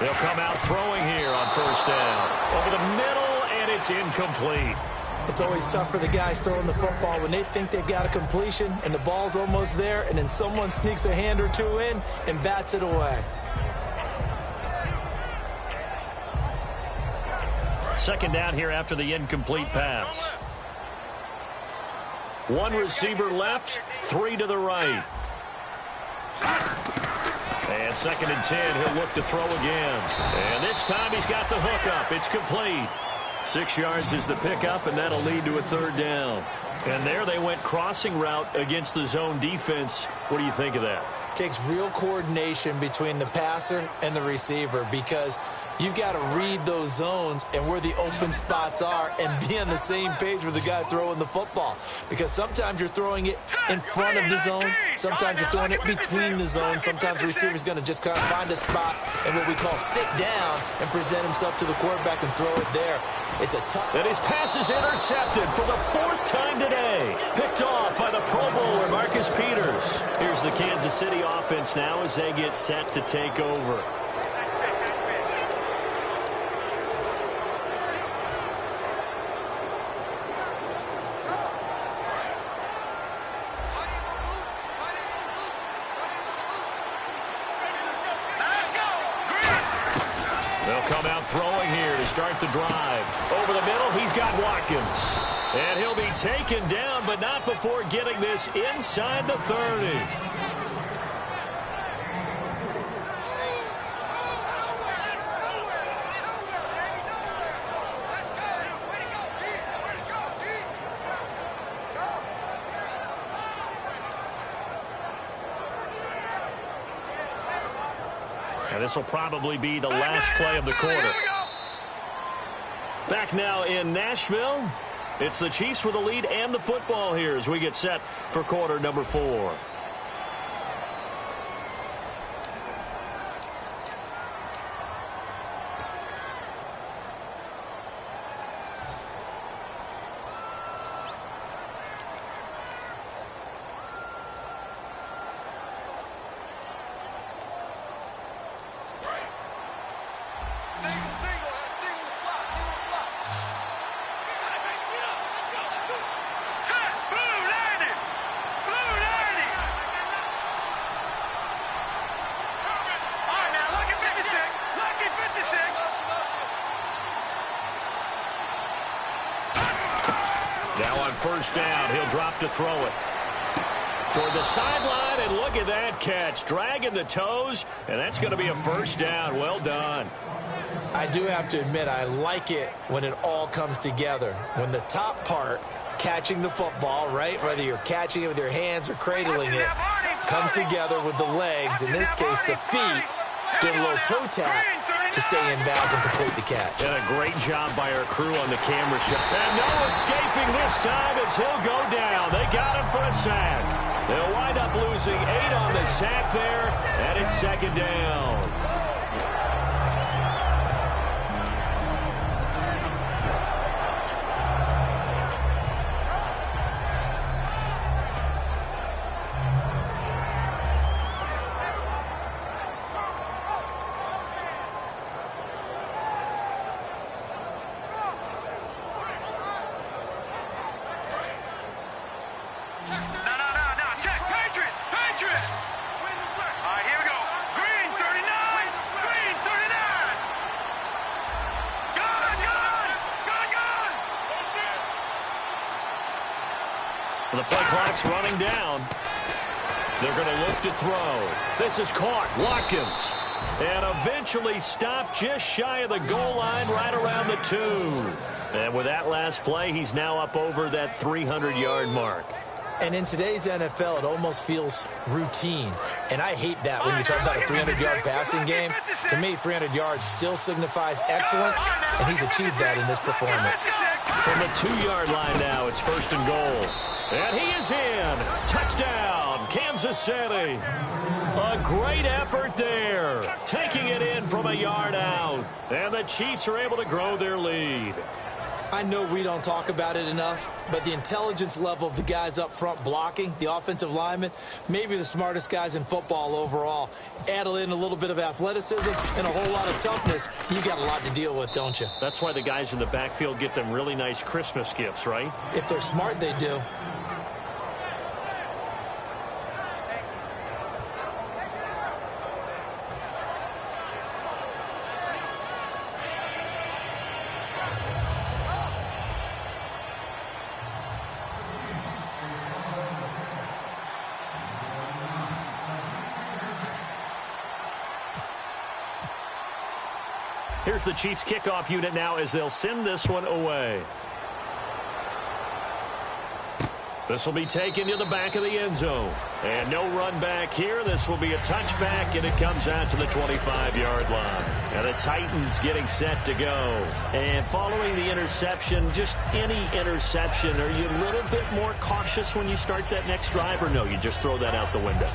They'll come out throwing here on 1st down. Over the middle, and it's incomplete. It's always tough for the guys throwing the football when they think they've got a completion and the ball's almost there, and then someone sneaks a hand or two in and bats it away. 2nd down here after the incomplete pass. 1 receiver left, 3 to the right. And 2nd and 10, he'll look to throw again. And this time he's got the hook up. It's complete. 6 yards is the pickup, and that'll lead to a 3rd down. And there they went crossing route against the zone defense. What do you think of that? Takes real coordination between the passer and the receiver because you've got to read those zones and where the open spots are and be on the same page with the guy throwing the football. Because sometimes you're throwing it in front of the zone. Sometimes you're throwing it between the zones. Sometimes the receiver's going to just kind of find a spot and what we call sit down and present himself to the quarterback and throw it there. It's a tough... And his pass is intercepted for the 4th time today. Picked off by the Pro Bowler, Marcus Peters. Here's the Kansas City offense now as they get set to take over. Come out throwing here to start the drive. Over the middle, he's got Watkins. And he'll be taken down, but not before getting this inside the 30. And this will probably be the last play of the quarter. Back now in Nashville. It's the Chiefs with the lead and the football here as we get set for quarter number 4. Now on first down, he'll drop to throw it. Toward the sideline, and look at that catch. Dragging the toes, and that's going to be a first down. Well done. I do have to admit, I like it when it all comes together. When the top part, catching the football, right, whether you're catching it with your hands or cradling it, comes together with the legs, in this case the feet, doing a little toe tap to stay in bounds and complete the catch. And a great job by our crew on the camera shot. And no escaping this time as he'll go down. They got him for a sack. They'll wind up losing 8 on the sack there, and it's second down. The play clock's running down. They're going to look to throw. This is caught. Watkins. And eventually stopped just shy of the goal line right around the 2. And with that last play, he's now up over that 300-yard mark. And in today's NFL, it almost feels routine. And I hate that when you talk about a 300-yard passing game. To me, 300 yards still signifies excellence, and he's achieved that in this performance. From the 2-yard line now, it's first and goal. And he is in. Touchdown, Kansas City. A great effort there. Taking it in from a yard out. And the Chiefs are able to grow their lead. I know we don't talk about it enough, but the intelligence level of the guys up front blocking, the offensive linemen, maybe the smartest guys in football overall. Add in a little bit of athleticism and a whole lot of toughness, you got a lot to deal with, don't you? That's why the guys in the backfield get them really nice Christmas gifts, right? If they're smart, they do. Here's the Chiefs kickoff unit now as they'll send this one away. This will be taken to the back of the end zone. And no run back here. This will be a touchback, and it comes out to the 25-yard line. And the Titans getting set to go. And following the interception, just any interception, are you a little bit more cautious when you start that next drive, or no, you just throw that out the window?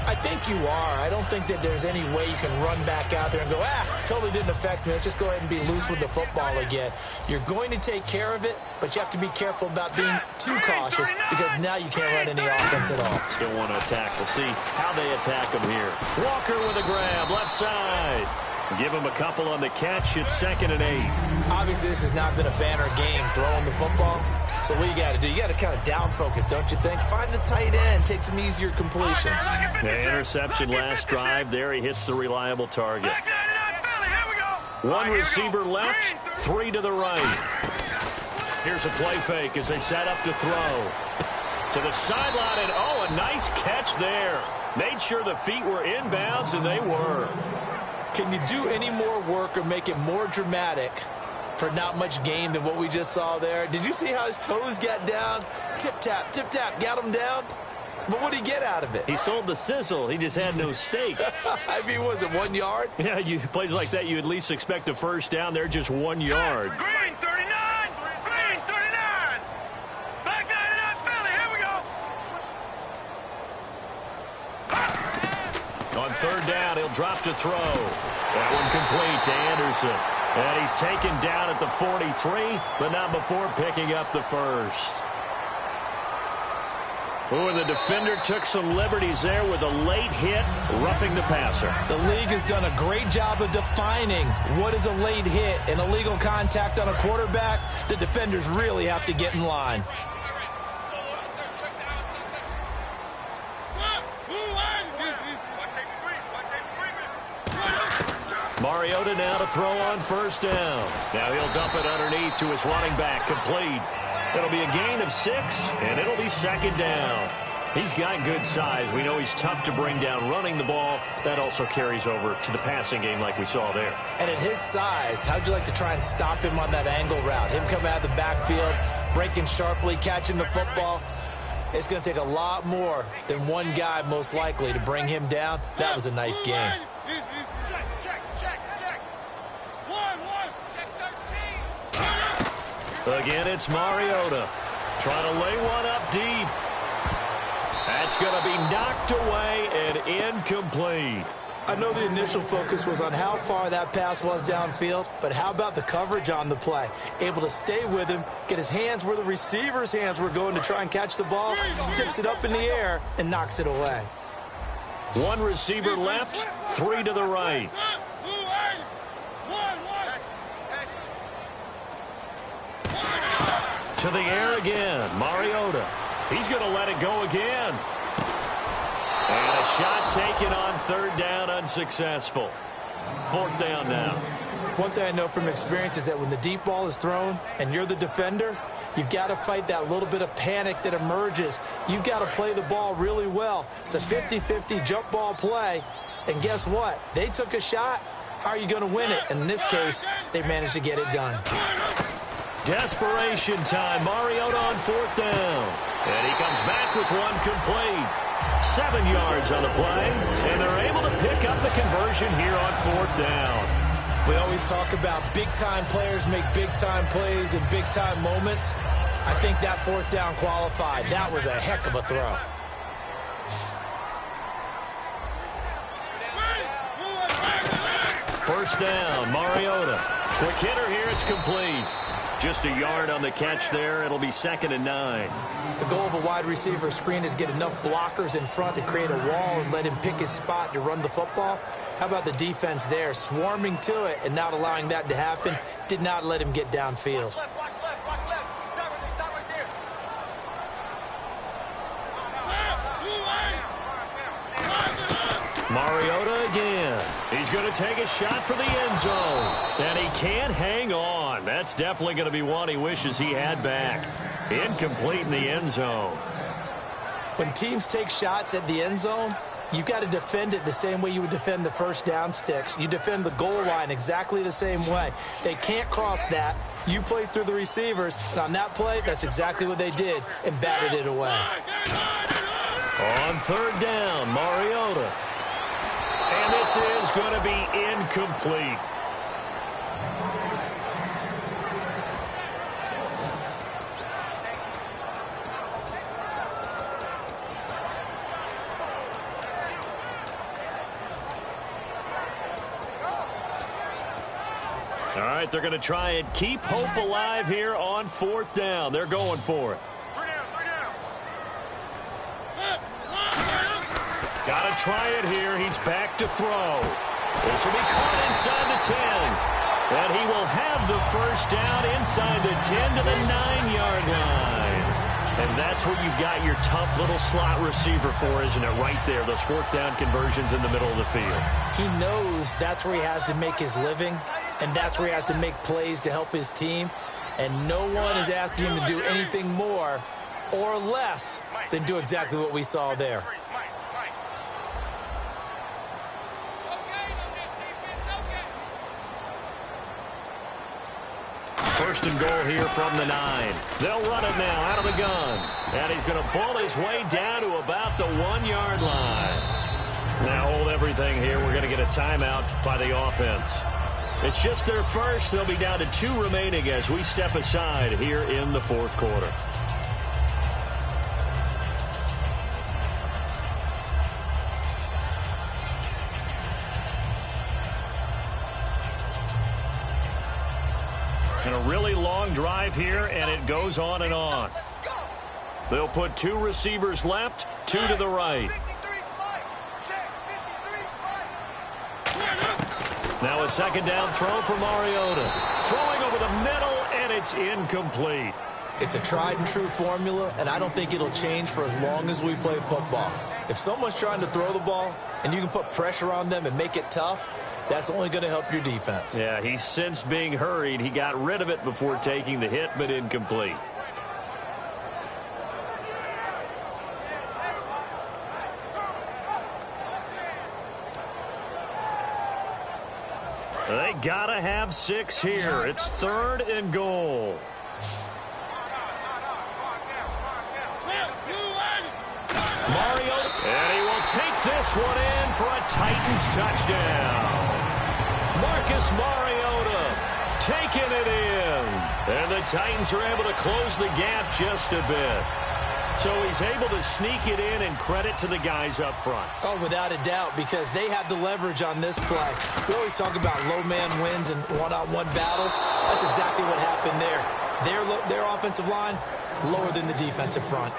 I think you are. I don't think that there's any way you can run back out there and go, totally didn't affect me. Let's just go ahead and be loose with the football again. You're going to take care of it, but you have to be careful about being too cautious because now you can't run any offense at all. Still want to attack. We'll see how they attack him here. Walker with a grab, left side. Give him a couple on the catch. It's 2nd and 8. Obviously, this has not been a banner game throwing the football. So what you got to do, you got to kind of down focus, don't you think? Find the tight end, take some easier completions. The interception last drive. There he hits the reliable target. One receiver left, 3 to the right. Here's a play fake as they set up to throw. To the sideline, and a nice catch there. Made sure the feet were inbounds, and they were. Can you do any more work or make it more dramatic for not much gain than what we just saw there? Did you see how his toes got down? Tip-tap, got him down. But what did he get out of it? He sold the sizzle. He just had no steak. I mean, was it 1 yard? Yeah, plays like that, you at least expect a first down. They're just 1 yard. Green 39! Green 39! Back 99 Philly, here we go! On third down, he'll drop to throw. That one complete to Anderson. And he's taken down at the 43, but not before picking up the first. Ooh, and the defender took some liberties there with a late hit, roughing the passer. The league has done a great job of defining what is a late hit and illegal contact on a quarterback. The defenders really have to get in line. Mariota now to throw on first down. Now he'll dump it underneath to his running back, complete. It'll be a gain of 6, and it'll be second down. He's got good size. We know he's tough to bring down running the ball. That also carries over to the passing game like we saw there. And at his size, how'd you like to try and stop him on that angle route? Him coming out of the backfield, breaking sharply, catching the football. It's going to take a lot more than one guy, most likely, to bring him down. That was a nice game. Again, it's Mariota trying to lay one up deep. That's going to be knocked away and incomplete. I know the initial focus was on how far that pass was downfield, but how about the coverage on the play? Able to stay with him, get his hands where the receiver's hands were going to try and catch the ball, tips it up in the air, and knocks it away. One receiver left, 3 to the right. To the air again, Mariota. He's going to let it go again. And a shot taken on third down, unsuccessful. Fourth down now. One thing I know from experience is that when the deep ball is thrown and you're the defender, you've got to fight that little bit of panic that emerges. You've got to play the ball really well. It's a 50-50 jump ball play. And guess what? They took a shot. How are you going to win it? And in this case, they managed to get it done. Desperation time. Mariota on fourth down. And he comes back with one complete. 7 yards on the play. And they're able to pick up the conversion here on fourth down. We always talk about big-time players make big-time plays in big-time moments. I think that fourth down qualified. That was a heck of a throw. First down, Mariota. Quick hitter here, it's complete. Just a yard on the catch there. It'll be second and 9. The goal of a wide receiver screen is get enough blockers in front to create a wall and let him pick his spot to run the football. How about the defense there, swarming to it and not allowing that to happen? Did not let him get downfield. Mariota again. He's going to take a shot for the end zone. And he can't hang on. That's definitely going to be one he wishes he had back. Incomplete in the end zone. When teams take shots at the end zone, you've got to defend it the same way you would defend the first down sticks. You defend the goal line exactly the same way. They can't cross that. You play through the receivers. And on that play, that's exactly what they did and batted it away. On third down, Mariota. And this is going to be incomplete. All right, they're going to try and keep hope alive here on fourth down. They're going for it. Got to try it here. He's back to throw. This will be caught inside the 10. And he will have the first down inside the 10 to the 9-yard line. And that's what you've got your tough little slot receiver for, isn't it? Right there, those fourth down conversions in the middle of the field. He knows that's where he has to make his living, and that's where he has to make plays to help his team. And no one is asking him to do anything more or less than do exactly what we saw there. First and goal here from the 9. They'll run it now out of the gun. And he's going to pull his way down to about the 1-yard line. Now hold everything here. We're going to get a timeout by the offense. It's just their first. They'll be down to 2 remaining as we step aside here in the fourth quarter. And a really long drive here, and it goes on and on. They'll put 2 receivers left, 2 to the right. Now a second down throw for Mariota. Throwing over the middle, and it's incomplete. It's a tried-and-true formula, and I don't think it'll change for as long as we play football. If someone's trying to throw the ball, and you can put pressure on them and make it tough, that's only going to help your defense. Yeah, he's since being hurried. He got rid of it before taking the hit, but incomplete. They gotta have 6 here. It's 3rd and goal. Mariota, and he will take this one in for a Titans touchdown. Marcus Mariota taking it in. And the Titans are able to close the gap just a bit. So he's able to sneak it in, and credit to the guys up front. Oh, without a doubt, because they have the leverage on this play. We always talk about low man wins and one-on-one battles. That's exactly what happened there. Their offensive line lower than the defensive front.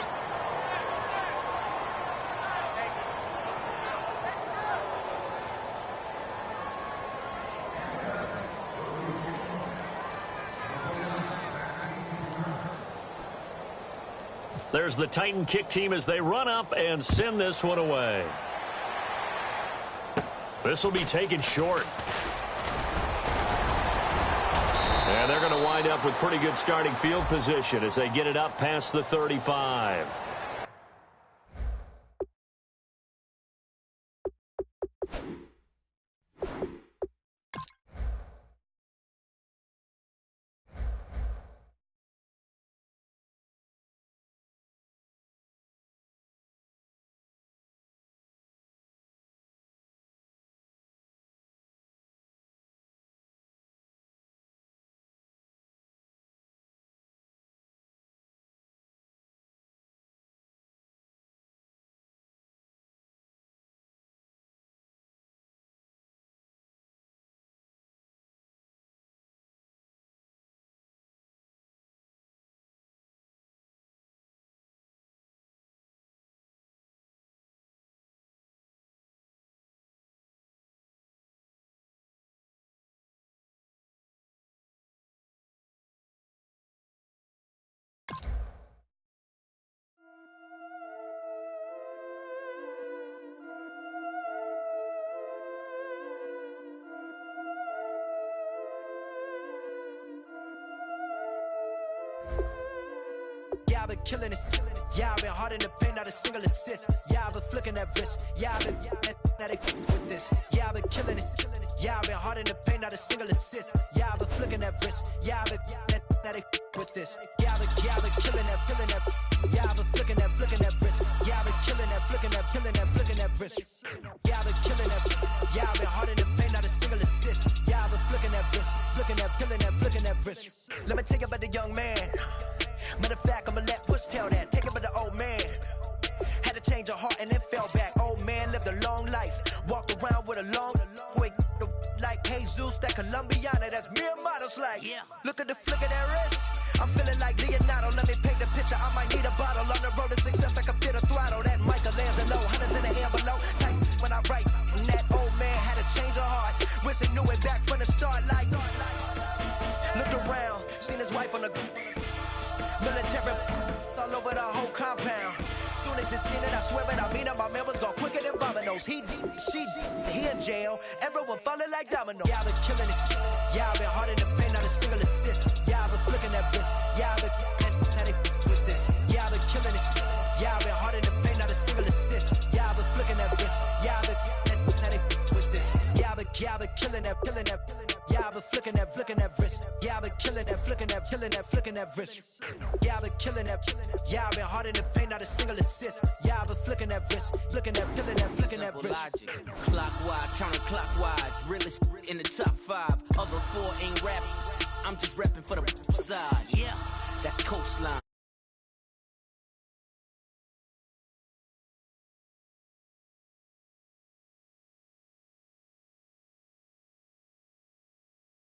There's the Titan kick team as they run up and send this one away. This will be taken short. And they're going to wind up with pretty good starting field position as they get it up past the 35. Yeah, I've been killing it. Yeah, I've been hard in the paint, not a single assist. Yeah, I've been flicking that wrist. Yeah, I've been now they with this. Yeah, I've been killing it. Yeah, I've been hard in the paint, not a single assist. Yeah, I've been flicking that wrist. Yeah, I've been now they with this. Yeah, I've been killing that. Yeah, I've been flicking that wrist. Yeah, I've been killing that, flicking that wrist. Yeah, I've been killing that. Yeah, I've been hard in the paint, not a single assist. Yeah, I've been flicking that wrist, flicking that wrist. Let me tell you about the young man. Matter of fact, I'ma let Push tell that. Take it by the old man. Had to change her heart and then fell back. Old man lived a long life. Walked around with a long quick like Jesus, that Colombiana. That's mere models like. Yeah. Look at the flick of that wrist. I'm feeling like Leonardo. Let me paint the picture. I might need a bottle. On the road to success, I can fit a throttle. That Michelangelo, hundreds in the envelope. Tight when I write. And that old man had to change her heart. Wish he knew it back from the start. Like, looked around, seen his wife on the military all over the whole compound. Soon as he seen it, I swear it, I mean it, my man was gone quicker than dominoes. He in jail, everyone falling like dominoes. Yeah, I've been killing it. Yeah, I've been hard in the paint, not a single assist. Yeah, I've been flicking that wrist. Yeah, I've been now they with this. Yeah, I've been killing it. Yeah, I've been hard in the paint, not a single assist. Yeah, I've been flicking that wrist. Yeah, I've been now they with this. Yeah, I've been killing that. Yeah, I've been flicking that wrist. Yeah, I've been killing that, flicking that that wrist. Yeah, I've been killing that. Yeah, I've been hard in the paint, not a single assist. Yeah, I've been flicking that wrist, flicking that, feeling that, flicking that wrist. Logic, clockwise, counterclockwise, realest in the top 5. Other 4 ain't rap. I'm just repping for the